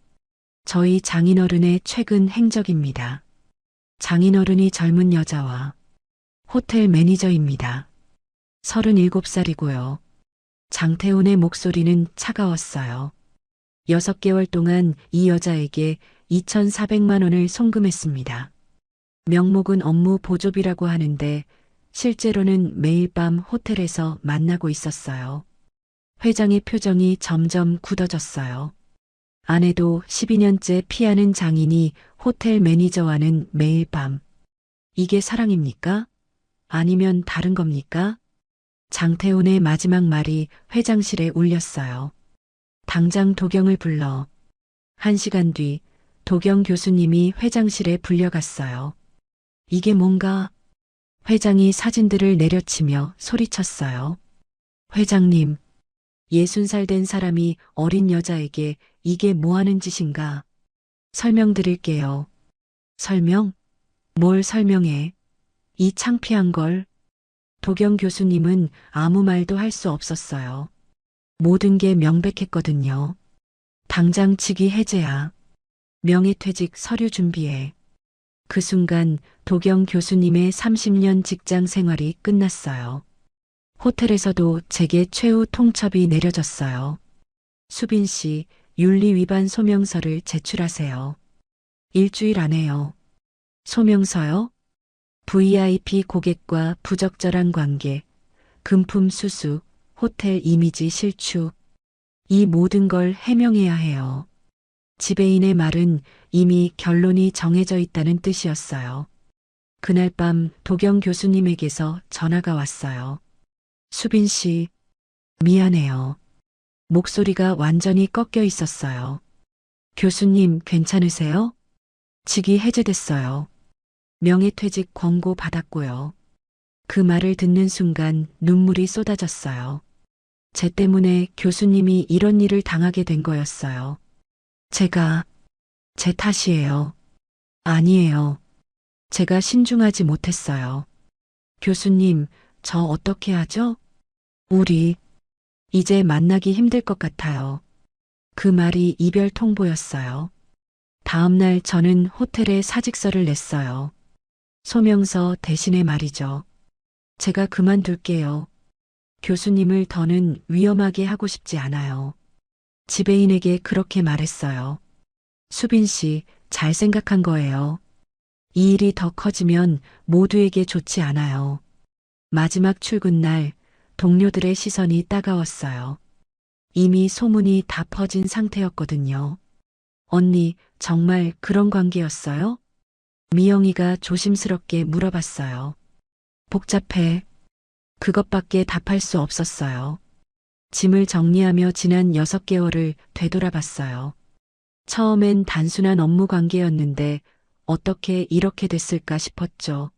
저희 장인어른의 최근 행적입니다. 장인어른이 젊은 여자와 호텔 매니저입니다. 37살이고요. 장태훈의 목소리는 차가웠어요. 6개월 동안 이 여자에게 2,400만 원을 송금했습니다. 명목은 업무 보조비라고 하는데 실제로는 매일 밤 호텔에서 만나고 있었어요. 회장의 표정이 점점 굳어졌어요. 아내도 12년째 피하는 장인이 호텔 매니저와는 매일 밤. 이게 사랑입니까? 아니면 다른 겁니까? 장태훈의 마지막 말이 회장실에 울렸어요. 당장 도경을 불러. 1시간 뒤 도경 교수님이 회장실에 불려갔어요. 이게 뭔가? 회장이 사진들을 내려치며 소리쳤어요. 회장님, 60살 된 사람이 어린 여자에게 이게 뭐 하는 짓인가? 설명드릴게요. 설명? 뭘 설명해? 이 창피한 걸. 도경 교수님은 아무 말도 할 수 없었어요. 모든 게 명백했거든요. 당장 직위 해제야. 명예퇴직 서류 준비해. 그 순간 도경 교수님의 30년 직장 생활이 끝났어요. 호텔에서도 제게 최후 통첩이 내려졌어요. 수빈 씨, 윤리 위반 소명서를 제출하세요. 일주일 안에요. 소명서요? VIP 고객과 부적절한 관계, 금품 수수, 호텔 이미지 실추. 이 모든 걸 해명해야 해요. 지배인의 말은 이미 결론이 정해져 있다는 뜻이었어요. 그날 밤 도경 교수님에게서 전화가 왔어요. 수빈 씨, 미안해요. 목소리가 완전히 꺾여 있었어요. 교수님, 괜찮으세요? 직위 해제됐어요. 명예퇴직 권고 받았고요. 그 말을 듣는 순간 눈물이 쏟아졌어요. 제 때문에 교수님이 이런 일을 당하게 된 거였어요. 제 탓이에요. 아니에요. 제가 신중하지 못했어요. 교수님, 저 어떻게 하죠? 우리, 이제 만나기 힘들 것 같아요. 그 말이 이별 통보였어요. 다음 날 저는 호텔에 사직서를 냈어요. 소명서 대신에 말이죠. 제가 그만둘게요. 교수님을 더는 위험하게 하고 싶지 않아요. 지배인에게 그렇게 말했어요. 수빈 씨, 잘 생각한 거예요. 이 일이 더 커지면 모두에게 좋지 않아요. 마지막 출근 날 동료들의 시선이 따가웠어요. 이미 소문이 다 퍼진 상태였거든요. 언니, 정말 그런 관계였어요? 미영이가 조심스럽게 물어봤어요. 복잡해. 그것밖에 답할 수 없었어요. 짐을 정리하며 지난 6개월을 되돌아봤어요. 처음엔 단순한 업무 관계였는데 어떻게 이렇게 됐을까 싶었죠.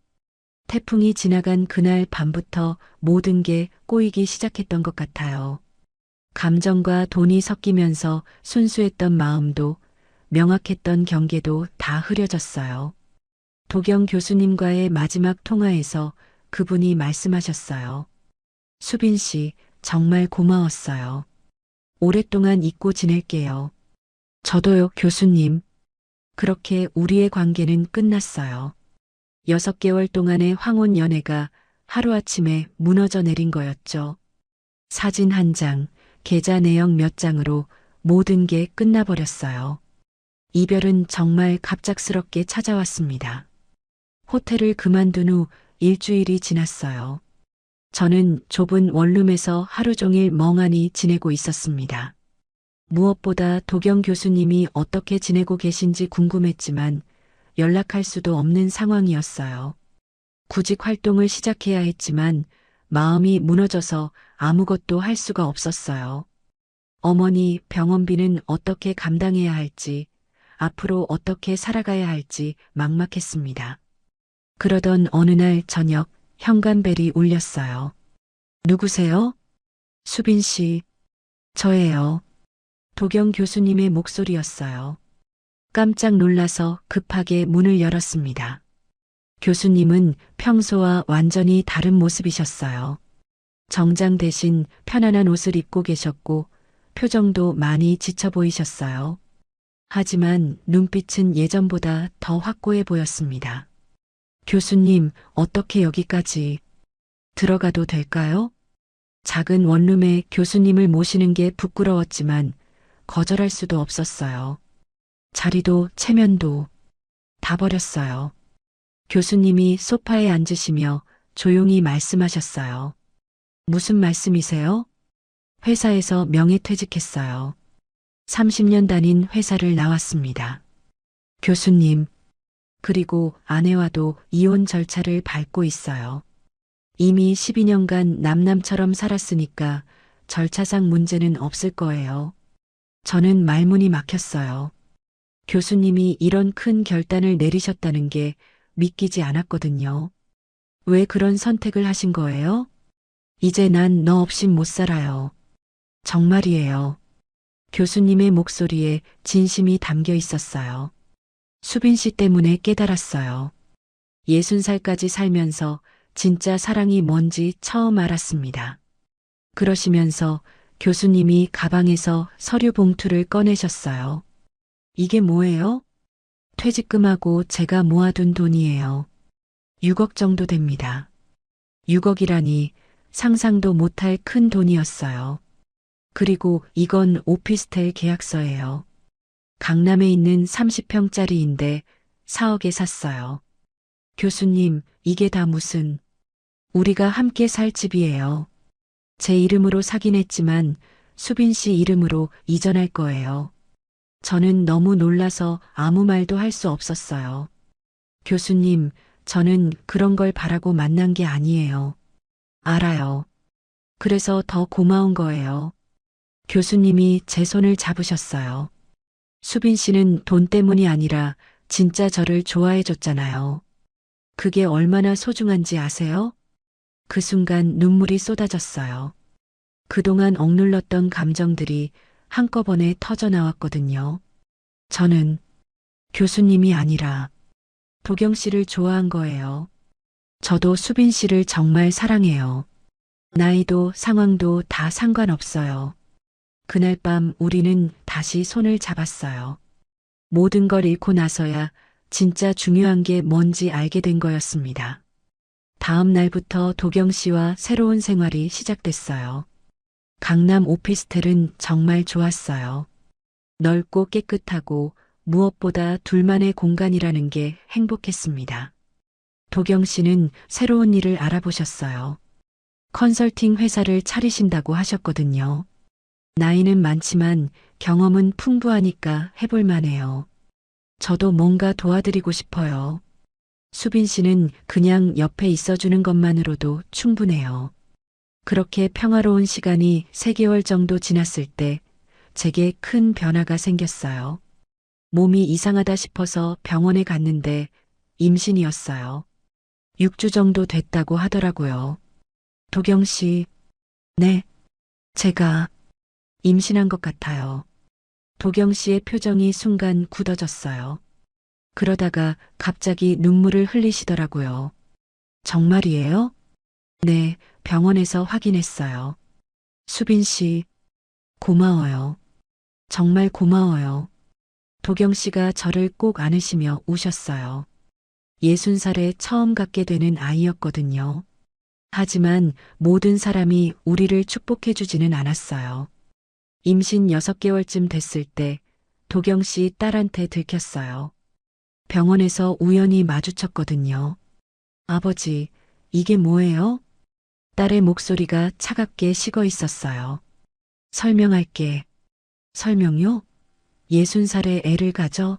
태풍이 지나간 그날 밤부터 모든 게 꼬이기 시작했던 것 같아요. 감정과 돈이 섞이면서 순수했던 마음도 명확했던 경계도 다 흐려졌어요. 도경 교수님과의 마지막 통화에서 그분이 말씀하셨어요. 수빈 씨, 정말 고마웠어요. 오랫동안 잊고 지낼게요. 저도요, 교수님. 그렇게 우리의 관계는 끝났어요. 6개월 동안의 황혼 연애가 하루아침에 무너져 내린 거였죠. 사진 한 장, 계좌 내역 몇 장으로 모든 게 끝나버렸어요. 이별은 정말 갑작스럽게 찾아왔습니다. 호텔을 그만둔 후 일주일이 지났어요. 저는 좁은 원룸에서 하루 종일 멍하니 지내고 있었습니다. 무엇보다 도경 교수님이 어떻게 지내고 계신지 궁금했지만 연락할 수도 없는 상황이었어요. 구직 활동을 시작해야 했지만 마음이 무너져서 아무것도 할 수가 없었어요. 어머니 병원비는 어떻게 감당해야 할지, 앞으로 어떻게 살아가야 할지 막막했습니다. 그러던 어느 날 저녁 현관벨이 울렸어요. 누구세요? 수빈 씨. 저예요. 도경 교수님의 목소리였어요. 깜짝 놀라서 급하게 문을 열었습니다. 교수님은 평소와 완전히 다른 모습이셨어요. 정장 대신 편안한 옷을 입고 계셨고 표정도 많이 지쳐 보이셨어요. 하지만 눈빛은 예전보다 더 확고해 보였습니다. 교수님, 어떻게 여기까지 들어가도 될까요? 작은 원룸에 교수님을 모시는 게 부끄러웠지만 거절할 수도 없었어요. 자리도 체면도 다 버렸어요. 교수님이 소파에 앉으시며 조용히 말씀하셨어요. 무슨 말씀이세요? 회사에서 명예퇴직했어요. 30년 다닌 회사를 나왔습니다. 교수님, 그리고 아내와도 이혼 절차를 밟고 있어요. 이미 12년간 남남처럼 살았으니까 절차상 문제는 없을 거예요. 저는 말문이 막혔어요. 교수님이 이런 큰 결단을 내리셨다는 게 믿기지 않았거든요. 왜 그런 선택을 하신 거예요? 이제 난 너 없인 못 살아요. 정말이에요. 교수님의 목소리에 진심이 담겨 있었어요. 수빈 씨 때문에 깨달았어요. 60살까지 살면서 진짜 사랑이 뭔지 처음 알았습니다. 그러시면서 교수님이 가방에서 서류 봉투를 꺼내셨어요. 이게 뭐예요? 퇴직금하고 제가 모아둔 돈이에요. 6억 정도 됩니다. 6억이라니 상상도 못할 큰 돈이었어요. 그리고 이건 오피스텔 계약서예요. 강남에 있는 30평짜리인데 4억에 샀어요. 교수님, 이게 다 무슨, 우리가 함께 살 집이에요. 제 이름으로 사긴 했지만 수빈 씨 이름으로 이전할 거예요. 저는 너무 놀라서 아무 말도 할 수 없었어요. 교수님, 저는 그런 걸 바라고 만난 게 아니에요. 알아요. 그래서 더 고마운 거예요. 교수님이 제 손을 잡으셨어요. 수빈 씨는 돈 때문이 아니라 진짜 저를 좋아해 줬잖아요. 그게 얼마나 소중한지 아세요? 그 순간 눈물이 쏟아졌어요. 그동안 억눌렀던 감정들이 한꺼번에 터져 나왔거든요. 저는 교수님이 아니라 도경 씨를 좋아한 거예요. 저도 수빈 씨를 정말 사랑해요. 나이도 상황도 다 상관없어요. 그날 밤 우리는 다시 손을 잡았어요. 모든 걸 잃고 나서야 진짜 중요한 게 뭔지 알게 된 거였습니다. 다음 날부터 도경 씨와 새로운 생활이 시작됐어요. 강남 오피스텔은 정말 좋았어요. 넓고 깨끗하고 무엇보다 둘만의 공간이라는 게 행복했습니다. 도경 씨는 새로운 일을 알아보셨어요. 컨설팅 회사를 차리신다고 하셨거든요. 나이는 많지만 경험은 풍부하니까 해볼 만해요. 저도 뭔가 도와드리고 싶어요. 수빈 씨는 그냥 옆에 있어주는 것만으로도 충분해요. 그렇게 평화로운 시간이 3개월 정도 지났을 때 제게 큰 변화가 생겼어요. 몸이 이상하다 싶어서 병원에 갔는데 임신이었어요. 6주 정도 됐다고 하더라고요. 도경 씨, 네, 제가 임신한 것 같아요. 도경 씨의 표정이 순간 굳어졌어요. 그러다가 갑자기 눈물을 흘리시더라고요. 정말이에요? 네, 병원에서 확인했어요. 수빈 씨, 고마워요. 정말 고마워요. 도경 씨가 저를 꼭 안으시며 우셨어요. 60살에 처음 갖게 되는 아이였거든요. 하지만 모든 사람이 우리를 축복해주지는 않았어요. 임신 6개월쯤 됐을 때 도경 씨 딸한테 들켰어요. 병원에서 우연히 마주쳤거든요. 아버지, 이게 뭐예요? 딸의 목소리가 차갑게 식어 있었어요. 설명할게. 설명요? 60살에 애를 가져?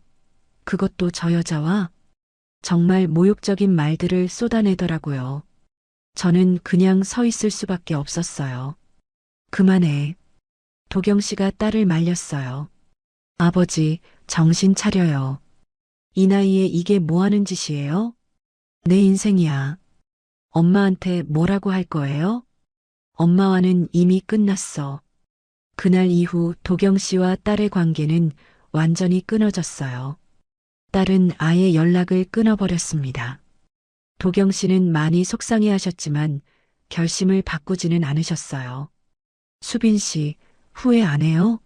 그것도 저 여자와? 정말 모욕적인 말들을 쏟아내더라고요. 저는 그냥 서 있을 수밖에 없었어요. 그만해. 도경 씨가 딸을 말렸어요. 아버지, 정신 차려요. 이 나이에 이게 뭐 하는 짓이에요? 내 인생이야. 엄마한테 뭐라고 할 거예요? 엄마와는 이미 끝났어. 그날 이후 도경 씨와 딸의 관계는 완전히 끊어졌어요. 딸은 아예 연락을 끊어버렸습니다. 도경 씨는 많이 속상해 하셨지만 결심을 바꾸지는 않으셨어요. 수빈 씨, 후회 안 해요?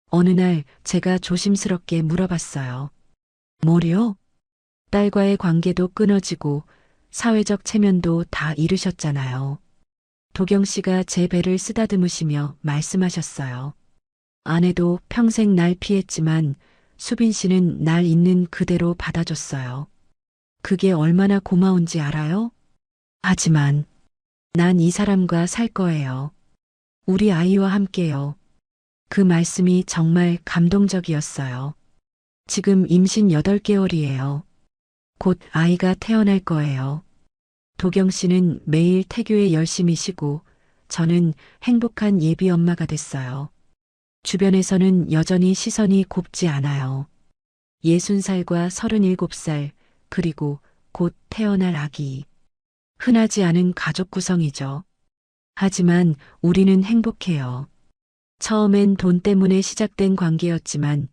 어느 날 제가 조심스럽게 물어봤어요. 뭐요? 딸과의 관계도 끊어지고 사회적 체면도 다 잃으셨잖아요. 도경 씨가 제 배를 쓰다듬으시며 말씀하셨어요. 아내도 평생 날 피했지만 수빈 씨는 날 있는 그대로 받아줬어요. 그게 얼마나 고마운지 알아요? 하지만 난 이 사람과 살 거예요. 우리 아이와 함께요. 그 말씀이 정말 감동적이었어요. 지금 임신 8개월이에요. 곧 아이가 태어날 거예요. 도경 씨는 매일 태교에 열심히 쉬고 저는 행복한 예비 엄마가 됐어요. 주변에서는 여전히 시선이 곱지 않아요. 60살과 37살, 그리고 곧 태어날 아기. 흔하지 않은 가족 구성이죠. 하지만 우리는 행복해요. 처음엔 돈 때문에 시작된 관계였지만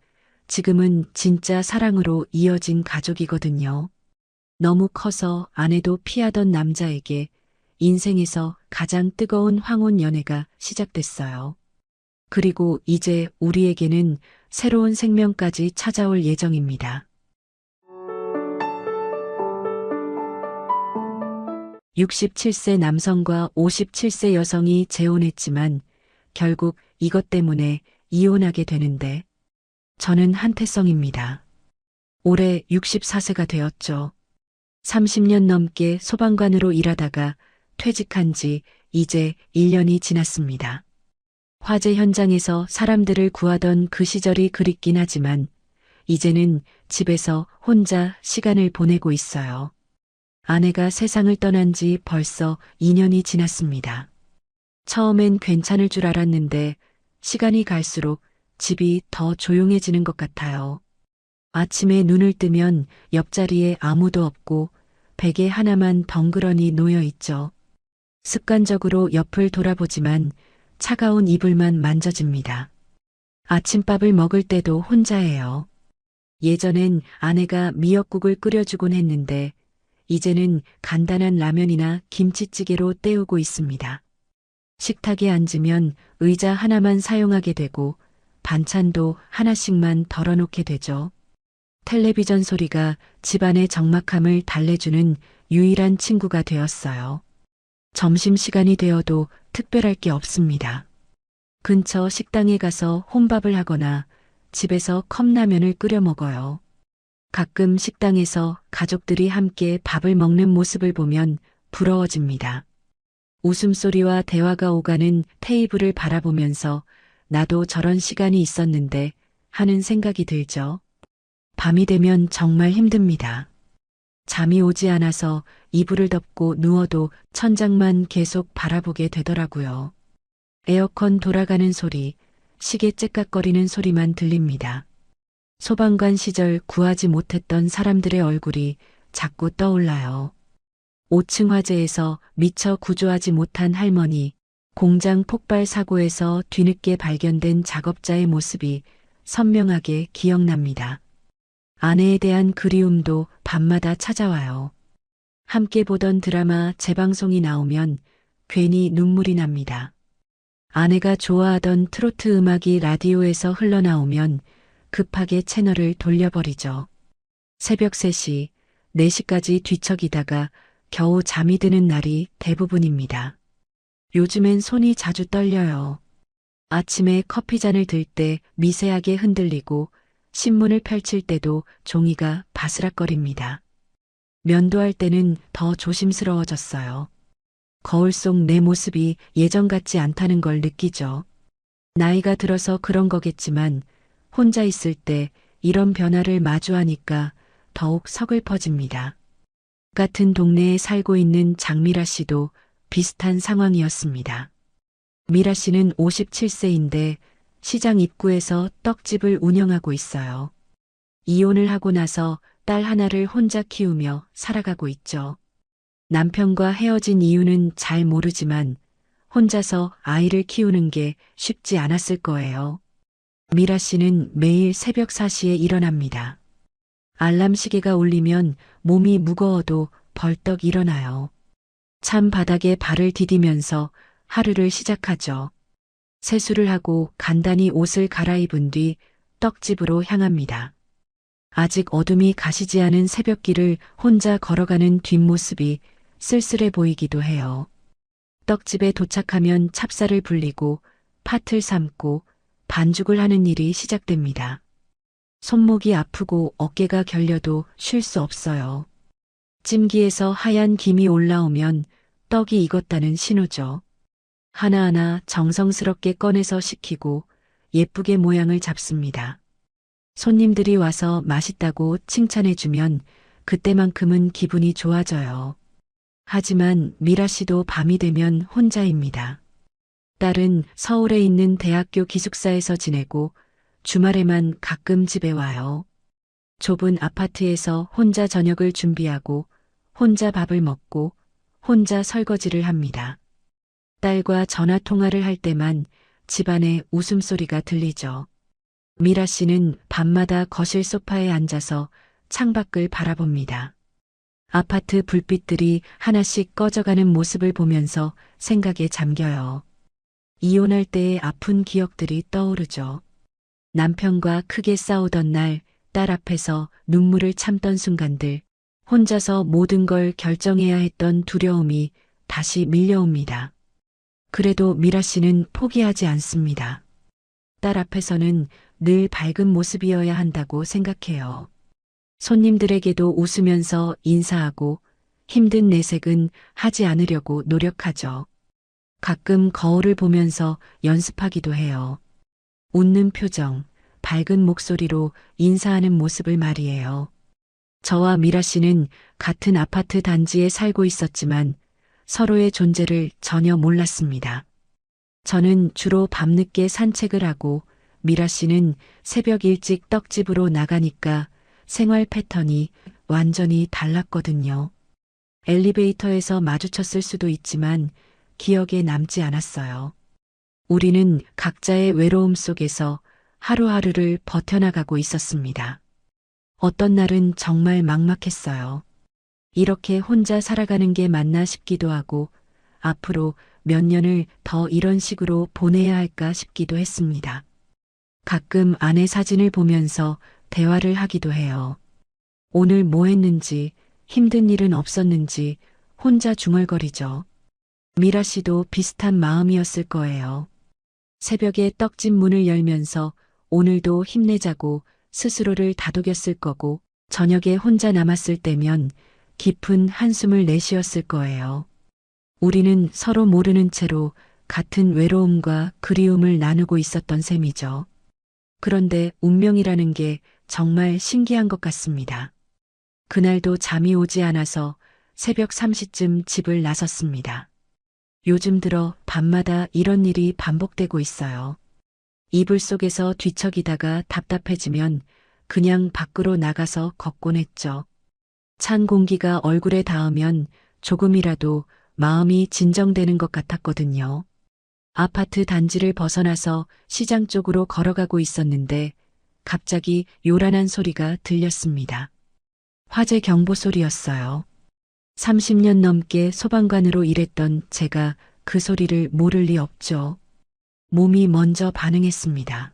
지금은 진짜 사랑으로 이어진 가족이거든요. 너무 커서 아내도 피하던 남자에게 인생에서 가장 뜨거운 황혼 연애가 시작됐어요. 그리고 이제 우리에게는 새로운 생명까지 찾아올 예정입니다. 67세 남성과 57세 여성이 재혼했지만 결국 이것 때문에 이혼하게 되는데 저는 한태성입니다. 올해 64세가 되었죠. 30년 넘게 소방관으로 일하다가 퇴직한 지 이제 1년이 지났습니다. 화재 현장에서 사람들을 구하던 그 시절이 그립긴 하지만 이제는 집에서 혼자 시간을 보내고 있어요. 아내가 세상을 떠난 지 벌써 2년이 지났습니다. 처음엔 괜찮을 줄 알았는데 시간이 갈수록 집이 더 조용해지는 것 같아요. 아침에 눈을 뜨면 옆자리에 아무도 없고 베개 하나만 덩그러니 놓여 있죠. 습관적으로 옆을 돌아보지만 차가운 이불만 만져집니다. 아침밥을 먹을 때도 혼자예요. 예전엔 아내가 미역국을 끓여주곤 했는데 이제는 간단한 라면이나 김치찌개로 때우고 있습니다. 식탁에 앉으면 의자 하나만 사용하게 되고 반찬도 하나씩만 덜어놓게 되죠. 텔레비전 소리가 집안의 적막함을 달래주는 유일한 친구가 되었어요. 점심시간이 되어도 특별할 게 없습니다. 근처 식당에 가서 혼밥을 하거나 집에서 컵라면을 끓여 먹어요. 가끔 식당에서 가족들이 함께 밥을 먹는 모습을 보면 부러워집니다. 웃음소리와 대화가 오가는 테이블을 바라보면서 나도 저런 시간이 있었는데 하는 생각이 들죠. 밤이 되면 정말 힘듭니다. 잠이 오지 않아서 이불을 덮고 누워도 천장만 계속 바라보게 되더라고요. 에어컨 돌아가는 소리, 시계 째깍거리는 소리만 들립니다. 소방관 시절 구하지 못했던 사람들의 얼굴이 자꾸 떠올라요. 5층 화재에서 미처 구조하지 못한 할머니, 공장 폭발 사고에서 뒤늦게 발견된 작업자의 모습이 선명하게 기억납니다. 아내에 대한 그리움도 밤마다 찾아와요. 함께 보던 드라마 재방송이 나오면 괜히 눈물이 납니다. 아내가 좋아하던 트로트 음악이 라디오에서 흘러나오면 급하게 채널을 돌려버리죠. 새벽 3시, 4시까지 뒤척이다가 겨우 잠이 드는 날이 대부분입니다. 요즘엔 손이 자주 떨려요. 아침에 커피잔을 들 때 미세하게 흔들리고 신문을 펼칠 때도 종이가 바스락거립니다. 면도할 때는 더 조심스러워졌어요. 거울 속 내 모습이 예전 같지 않다는 걸 느끼죠. 나이가 들어서 그런 거겠지만 혼자 있을 때 이런 변화를 마주하니까 더욱 서글퍼집니다. 같은 동네에 살고 있는 장미라 씨도 비슷한 상황이었습니다. 미라 씨는 57세인데 시장 입구에서 떡집을 운영하고 있어요. 이혼을 하고 나서 딸 하나를 혼자 키우며 살아가고 있죠. 남편과 헤어진 이유는 잘 모르지만 혼자서 아이를 키우는 게 쉽지 않았을 거예요. 미라 씨는 매일 새벽 4시에 일어납니다. 알람 시계가 울리면 몸이 무거워도 벌떡 일어나요. 찬 바닥에 발을 디디면서 하루를 시작하죠. 세수를 하고 간단히 옷을 갈아입은 뒤 떡집으로 향합니다. 아직 어둠이 가시지 않은 새벽길을 혼자 걸어가는 뒷모습이 쓸쓸해 보이기도 해요. 떡집에 도착하면 찹쌀을 불리고 팥을 삶고 반죽을 하는 일이 시작됩니다. 손목이 아프고 어깨가 결려도 쉴 수 없어요. 찜기에서 하얀 김이 올라오면 떡이 익었다는 신호죠. 하나하나 정성스럽게 꺼내서 식히고 예쁘게 모양을 잡습니다. 손님들이 와서 맛있다고 칭찬해주면 그때만큼은 기분이 좋아져요. 하지만 미라 씨도 밤이 되면 혼자입니다. 딸은 서울에 있는 대학교 기숙사에서 지내고 주말에만 가끔 집에 와요. 좁은 아파트에서 혼자 저녁을 준비하고 혼자 밥을 먹고 혼자 설거지를 합니다. 딸과 전화 통화를 할 때만 집안에 웃음소리가 들리죠. 미라 씨는 밤마다 거실 소파에 앉아서 창밖을 바라봅니다. 아파트 불빛들이 하나씩 꺼져가는 모습을 보면서 생각에 잠겨요. 이혼할 때의 아픈 기억들이 떠오르죠. 남편과 크게 싸우던 날, 딸 앞에서 눈물을 참던 순간들, 혼자서 모든 걸 결정해야 했던 두려움이 다시 밀려옵니다. 그래도 미라 씨는 포기하지 않습니다. 딸 앞에서는 늘 밝은 모습이어야 한다고 생각해요. 손님들에게도 웃으면서 인사하고 힘든 내색은 하지 않으려고 노력하죠. 가끔 거울을 보면서 연습하기도 해요. 웃는 표정, 밝은 목소리로 인사하는 모습을 말이에요. 저와 미라 씨는 같은 아파트 단지에 살고 있었지만 서로의 존재를 전혀 몰랐습니다. 저는 주로 밤늦게 산책을 하고 미라 씨는 새벽 일찍 떡집으로 나가니까 생활 패턴이 완전히 달랐거든요. 엘리베이터에서 마주쳤을 수도 있지만 기억에 남지 않았어요. 우리는 각자의 외로움 속에서 하루하루를 버텨나가고 있었습니다. 어떤 날은 정말 막막했어요. 이렇게 혼자 살아가는 게 맞나 싶기도 하고 앞으로 몇 년을 더 이런 식으로 보내야 할까 싶기도 했습니다. 가끔 아내 사진을 보면서 대화를 하기도 해요. 오늘 뭐 했는지, 힘든 일은 없었는지 혼자 중얼거리죠. 미라 씨도 비슷한 마음이었을 거예요. 새벽에 떡집 문을 열면서 오늘도 힘내자고 스스로를 다독였을 거고 저녁에 혼자 남았을 때면 깊은 한숨을 내쉬었을 거예요. 우리는 서로 모르는 채로 같은 외로움과 그리움을 나누고 있었던 셈이죠. 그런데 운명이라는 게 정말 신기한 것 같습니다. 그날도 잠이 오지 않아서 새벽 3시쯤 집을 나섰습니다. 요즘 들어 밤마다 이런 일이 반복되고 있어요. 이불 속에서 뒤척이다가 답답해지면 그냥 밖으로 나가서 걷곤 했죠. 찬 공기가 얼굴에 닿으면 조금이라도 마음이 진정되는 것 같았거든요. 아파트 단지를 벗어나서 시장 쪽으로 걸어가고 있었는데 갑자기 요란한 소리가 들렸습니다. 화재 경보 소리였어요. 30년 넘게 소방관으로 일했던 제가 그 소리를 모를 리 없죠. 몸이 먼저 반응했습니다.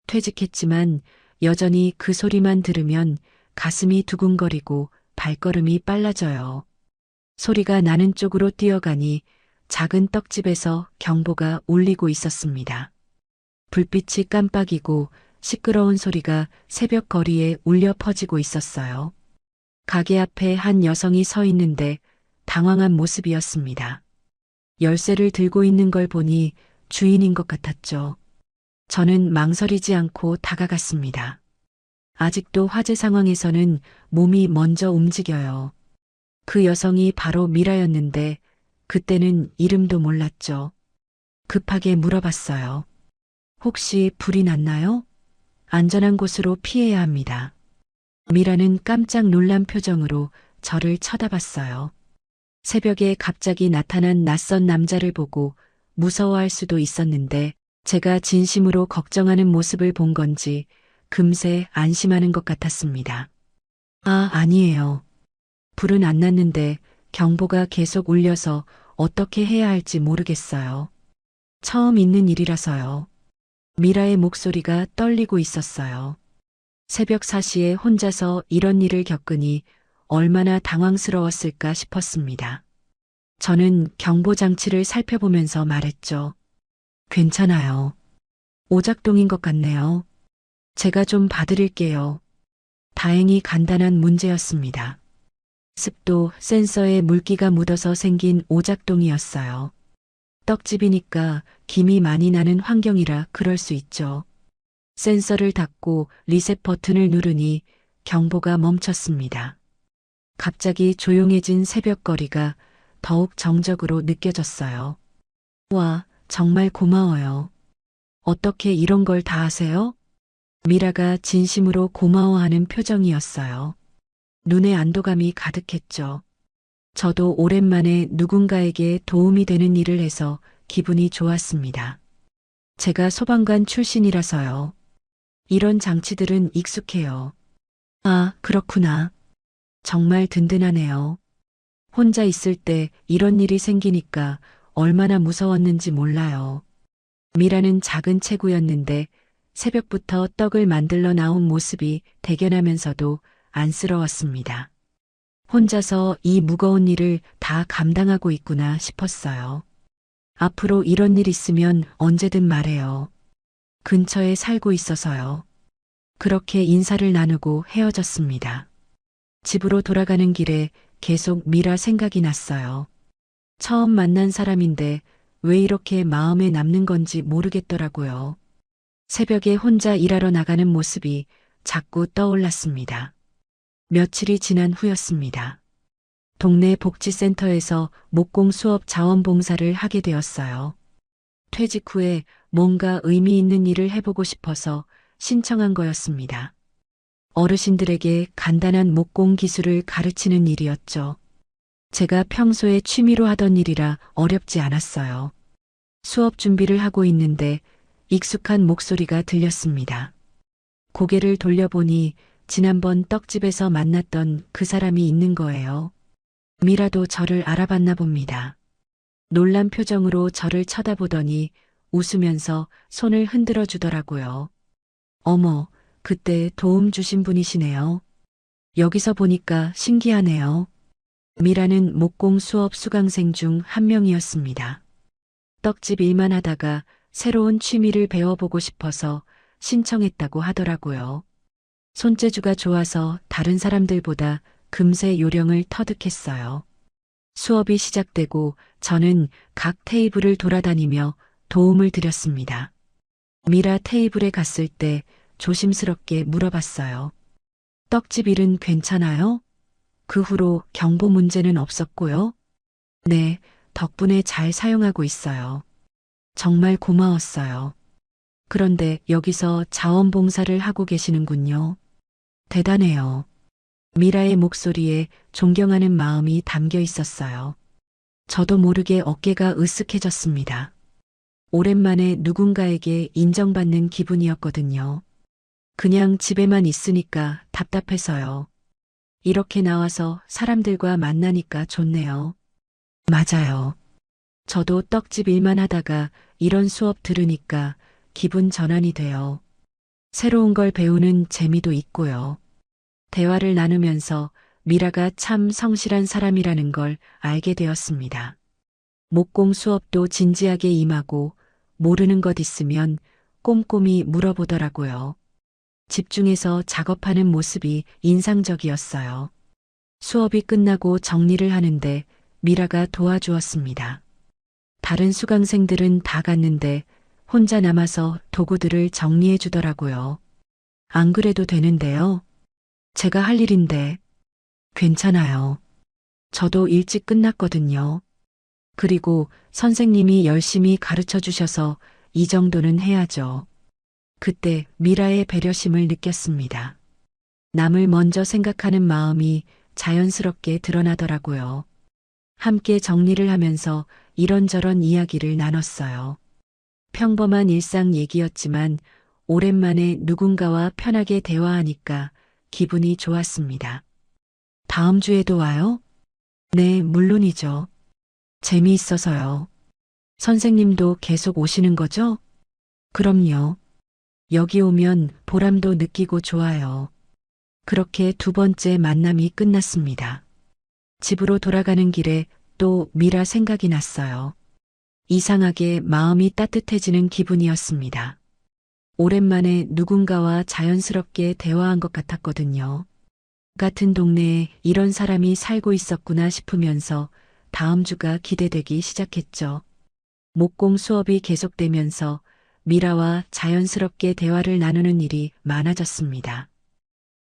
퇴직했지만 여전히 그 소리만 들으면 가슴이 두근거리고 발걸음이 빨라져요. 소리가 나는 쪽으로 뛰어가니 작은 떡집에서 경보가 울리고 있었습니다. 불빛이 깜빡이고 시끄러운 소리가 새벽 거리에 울려 퍼지고 있었어요. 가게 앞에 한 여성이 서 있는데 당황한 모습이었습니다. 열쇠를 들고 있는 걸 보니 주인인 것 같았죠. 저는 망설이지 않고 다가갔습니다. 아직도 화재 상황에서는 몸이 먼저 움직여요. 그 여성이 바로 미라였는데 그때는 이름도 몰랐죠. 급하게 물어봤어요. 혹시 불이 났나요? 안전한 곳으로 피해야 합니다. 미라는 깜짝 놀란 표정으로 저를 쳐다봤어요. 새벽에 갑자기 나타난 낯선 남자를 보고 무서워할 수도 있었는데 제가 진심으로 걱정하는 모습을 본 건지 금세 안심하는 것 같았습니다. 아니에요. 불은 안 났는데 경보가 계속 울려서 어떻게 해야 할지 모르겠어요. 처음 있는 일이라서요. 미라의 목소리가 떨리고 있었어요. 새벽 4시에 혼자서 이런 일을 겪으니 얼마나 당황스러웠을까 싶었습니다. 저는 경보 장치를 살펴보면서 말했죠. 괜찮아요. 오작동인 것 같네요. 제가 좀 봐드릴게요. 다행히 간단한 문제였습니다. 습도 센서에 물기가 묻어서 생긴 오작동이었어요. 떡집이니까 김이 많이 나는 환경이라 그럴 수 있죠. 센서를 닫고 리셋 버튼을 누르니 경보가 멈췄습니다. 갑자기 조용해진 새벽거리가 더욱 정적으로 느껴졌어요. 와, 정말 고마워요. 어떻게 이런 걸 다 하세요? 미라가 진심으로 고마워하는 표정이었어요. 눈에 안도감이 가득했죠. 저도 오랜만에 누군가에게 도움이 되는 일을 해서 기분이 좋았습니다. 제가 소방관 출신이라서요. 이런 장치들은 익숙해요. 그렇구나. 정말 든든하네요. 혼자 있을 때 이런 일이 생기니까 얼마나 무서웠는지 몰라요. 미라는 작은 체구였는데 새벽부터 떡을 만들러 나온 모습이 대견하면서도 안쓰러웠습니다. 혼자서 이 무거운 일을 다 감당하고 있구나 싶었어요. 앞으로 이런 일 있으면 언제든 말해요. 근처에 살고 있어서요. 그렇게 인사를 나누고 헤어졌습니다. 집으로 돌아가는 길에 계속 미라 생각이 났어요. 처음 만난 사람인데 왜 이렇게 마음에 남는 건지 모르겠더라고요. 새벽에 혼자 일하러 나가는 모습이 자꾸 떠올랐습니다. 며칠이 지난 후였습니다. 동네 복지센터에서 목공 수업 자원봉사를 하게 되었어요. 퇴직 후에 뭔가 의미 있는 일을 해보고 싶어서 신청한 거였습니다. 어르신들에게 간단한 목공 기술을 가르치는 일이었죠. 제가 평소에 취미로 하던 일이라 어렵지 않았어요. 수업 준비를 하고 있는데 익숙한 목소리가 들렸습니다. 고개를 돌려보니 지난번 떡집에서 만났던 그 사람이 있는 거예요. 미라도 저를 알아봤나 봅니다. 놀란 표정으로 저를 쳐다보더니 웃으면서 손을 흔들어 주더라고요. 어머, 그때 도움 주신 분이시네요. 여기서 보니까 신기하네요. 미라는 목공 수업 수강생 중 한 명이었습니다. 떡집 일만 하다가 새로운 취미를 배워보고 싶어서 신청했다고 하더라고요. 손재주가 좋아서 다른 사람들보다 금세 요령을 터득했어요. 수업이 시작되고 저는 각 테이블을 돌아다니며 도움을 드렸습니다. 미라 테이블에 갔을 때 조심스럽게 물어봤어요. 떡집 일은 괜찮아요? 그 후로 경보 문제는 없었고요. 네, 덕분에 잘 사용하고 있어요. 정말 고마웠어요. 그런데 여기서 자원봉사를 하고 계시는군요. 대단해요. 미라의 목소리에 존경하는 마음이 담겨 있었어요. 저도 모르게 어깨가 으쓱해졌습니다. 오랜만에 누군가에게 인정받는 기분이었거든요. 그냥 집에만 있으니까 답답해서요. 이렇게 나와서 사람들과 만나니까 좋네요. 맞아요. 저도 떡집 일만 하다가 이런 수업 들으니까 기분 전환이 돼요. 새로운 걸 배우는 재미도 있고요. 대화를 나누면서 미라가 참 성실한 사람이라는 걸 알게 되었습니다. 목공 수업도 진지하게 임하고 모르는 것 있으면 꼼꼼히 물어보더라고요. 집중해서 작업하는 모습이 인상적이었어요. 수업이 끝나고 정리를 하는데 미라가 도와주었습니다. 다른 수강생들은 다 갔는데 혼자 남아서 도구들을 정리해 주더라고요. 안 그래도 되는데요. 제가 할 일인데. 괜찮아요. 저도 일찍 끝났거든요. 그리고 선생님이 열심히 가르쳐 주셔서 이 정도는 해야죠. 그때 미라의 배려심을 느꼈습니다. 남을 먼저 생각하는 마음이 자연스럽게 드러나더라고요. 함께 정리를 하면서 이런저런 이야기를 나눴어요. 평범한 일상 얘기였지만 오랜만에 누군가와 편하게 대화하니까 기분이 좋았습니다. 다음 주에도 와요? 네, 물론이죠. 재미있어서요. 선생님도 계속 오시는 거죠? 그럼요. 여기 오면 보람도 느끼고 좋아요. 그렇게 두 번째 만남이 끝났습니다. 집으로 돌아가는 길에 또 미라 생각이 났어요. 이상하게 마음이 따뜻해지는 기분이었습니다. 오랜만에 누군가와 자연스럽게 대화한 것 같았거든요. 같은 동네에 이런 사람이 살고 있었구나 싶으면서 다음 주가 기대되기 시작했죠. 목공 수업이 계속되면서 미라와 자연스럽게 대화를 나누는 일이 많아졌습니다.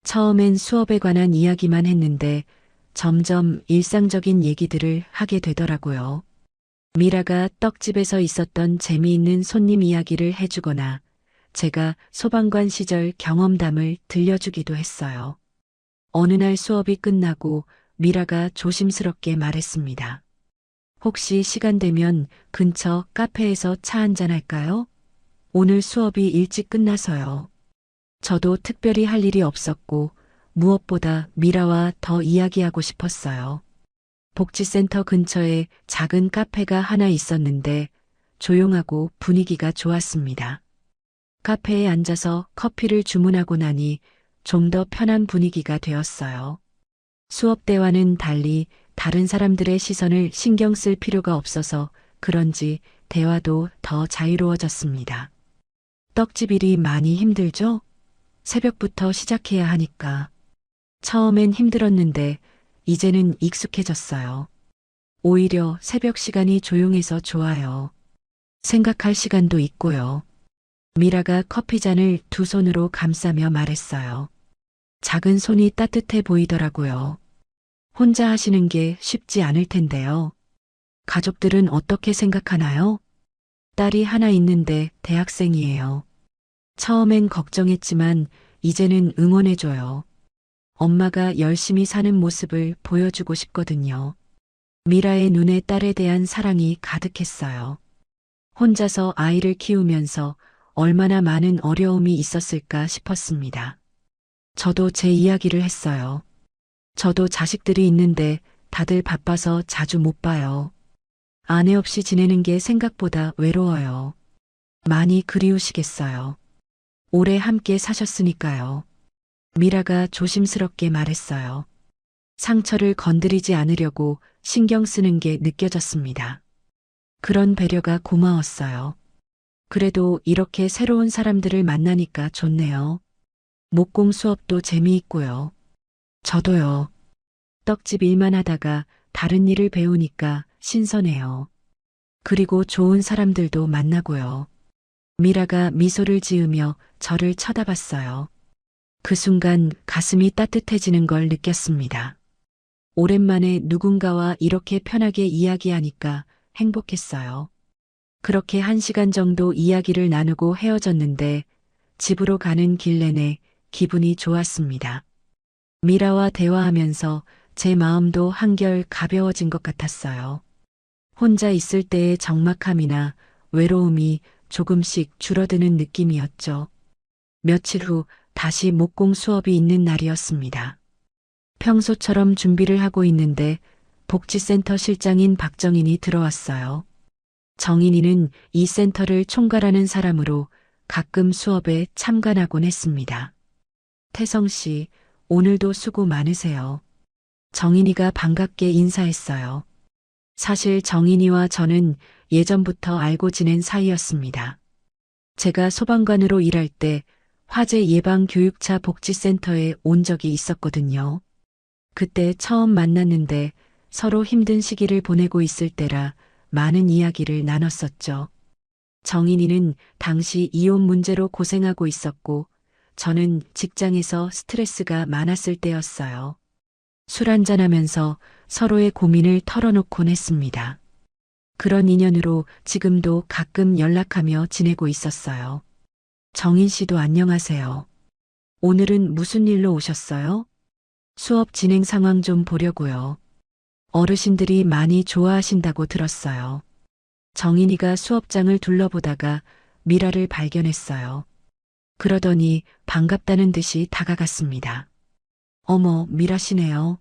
처음엔 수업에 관한 이야기만 했는데 점점 일상적인 얘기들을 하게 되더라고요. 미라가 떡집에서 있었던 재미있는 손님 이야기를 해주거나 제가 소방관 시절 경험담을 들려주기도 했어요. 어느 날 수업이 끝나고 미라가 조심스럽게 말했습니다. 혹시 시간 되면 근처 카페에서 차 한잔 할까요? 오늘 수업이 일찍 끝나서요. 저도 특별히 할 일이 없었고 무엇보다 미라와 더 이야기하고 싶었어요. 복지센터 근처에 작은 카페가 하나 있었는데 조용하고 분위기가 좋았습니다. 카페에 앉아서 커피를 주문하고 나니 좀 더 편한 분위기가 되었어요. 수업 때와는 달리 다른 사람들의 시선을 신경 쓸 필요가 없어서 그런지 대화도 더 자유로워졌습니다. 떡집 일이 많이 힘들죠? 새벽부터 시작해야 하니까. 처음엔 힘들었는데 이제는 익숙해졌어요. 오히려 새벽 시간이 조용해서 좋아요. 생각할 시간도 있고요. 미라가 커피잔을 두 손으로 감싸며 말했어요. 작은 손이 따뜻해 보이더라고요. 혼자 하시는 게 쉽지 않을 텐데요. 가족들은 어떻게 생각하나요? 딸이 하나 있는데 대학생이에요. 처음엔 걱정했지만 이제는 응원해줘요. 엄마가 열심히 사는 모습을 보여주고 싶거든요. 미라의 눈에 딸에 대한 사랑이 가득했어요. 혼자서 아이를 키우면서 얼마나 많은 어려움이 있었을까 싶었습니다. 저도 제 이야기를 했어요. 저도 자식들이 있는데 다들 바빠서 자주 못 봐요. 아내 없이 지내는 게 생각보다 외로워요. 많이 그리우시겠어요. 오래 함께 사셨으니까요. 미라가 조심스럽게 말했어요. 상처를 건드리지 않으려고 신경 쓰는 게 느껴졌습니다. 그런 배려가 고마웠어요. 그래도 이렇게 새로운 사람들을 만나니까 좋네요. 목공 수업도 재미있고요. 저도요. 떡집 일만 하다가 다른 일을 배우니까 신선해요. 그리고 좋은 사람들도 만나고요. 미라가 미소를 지으며 저를 쳐다봤어요. 그 순간 가슴이 따뜻해지는 걸 느꼈습니다. 오랜만에 누군가와 이렇게 편하게 이야기하니까 행복했어요. 그렇게 1시간 정도 이야기를 나누고 헤어졌는데 집으로 가는 길 내내 기분이 좋았습니다. 미라와 대화하면서 제 마음도 한결 가벼워진 것 같았어요. 혼자 있을 때의 적막함이나 외로움이 조금씩 줄어드는 느낌이었죠. 며칠 후 다시 목공 수업이 있는 날이었습니다. 평소처럼 준비를 하고 있는데 복지센터 실장인 박정인이 들어왔어요. 정인이는 이 센터를 총괄하는 사람으로 가끔 수업에 참관하곤 했습니다. 태성 씨, 오늘도 수고 많으세요. 정인이가 반갑게 인사했어요. 사실 정인이와 저는 예전부터 알고 지낸 사이였습니다. 제가 소방관으로 일할 때 화재 예방 교육차 복지센터에 온 적이 있었거든요. 그때 처음 만났는데 서로 힘든 시기를 보내고 있을 때라 많은 이야기를 나눴었죠. 정인이는 당시 이혼 문제로 고생하고 있었고 저는 직장에서 스트레스가 많았을 때였어요. 술 한잔하면서 서로의 고민을 털어놓곤 했습니다. 그런 인연으로 지금도 가끔 연락하며 지내고 있었어요. 정인 씨도 안녕하세요. 오늘은 무슨 일로 오셨어요? 수업 진행 상황 좀 보려고요. 어르신들이 많이 좋아하신다고 들었어요. 정인이가 수업장을 둘러보다가 미라를 발견했어요. 그러더니 반갑다는 듯이 다가갔습니다. 어머, 미라 씨네요.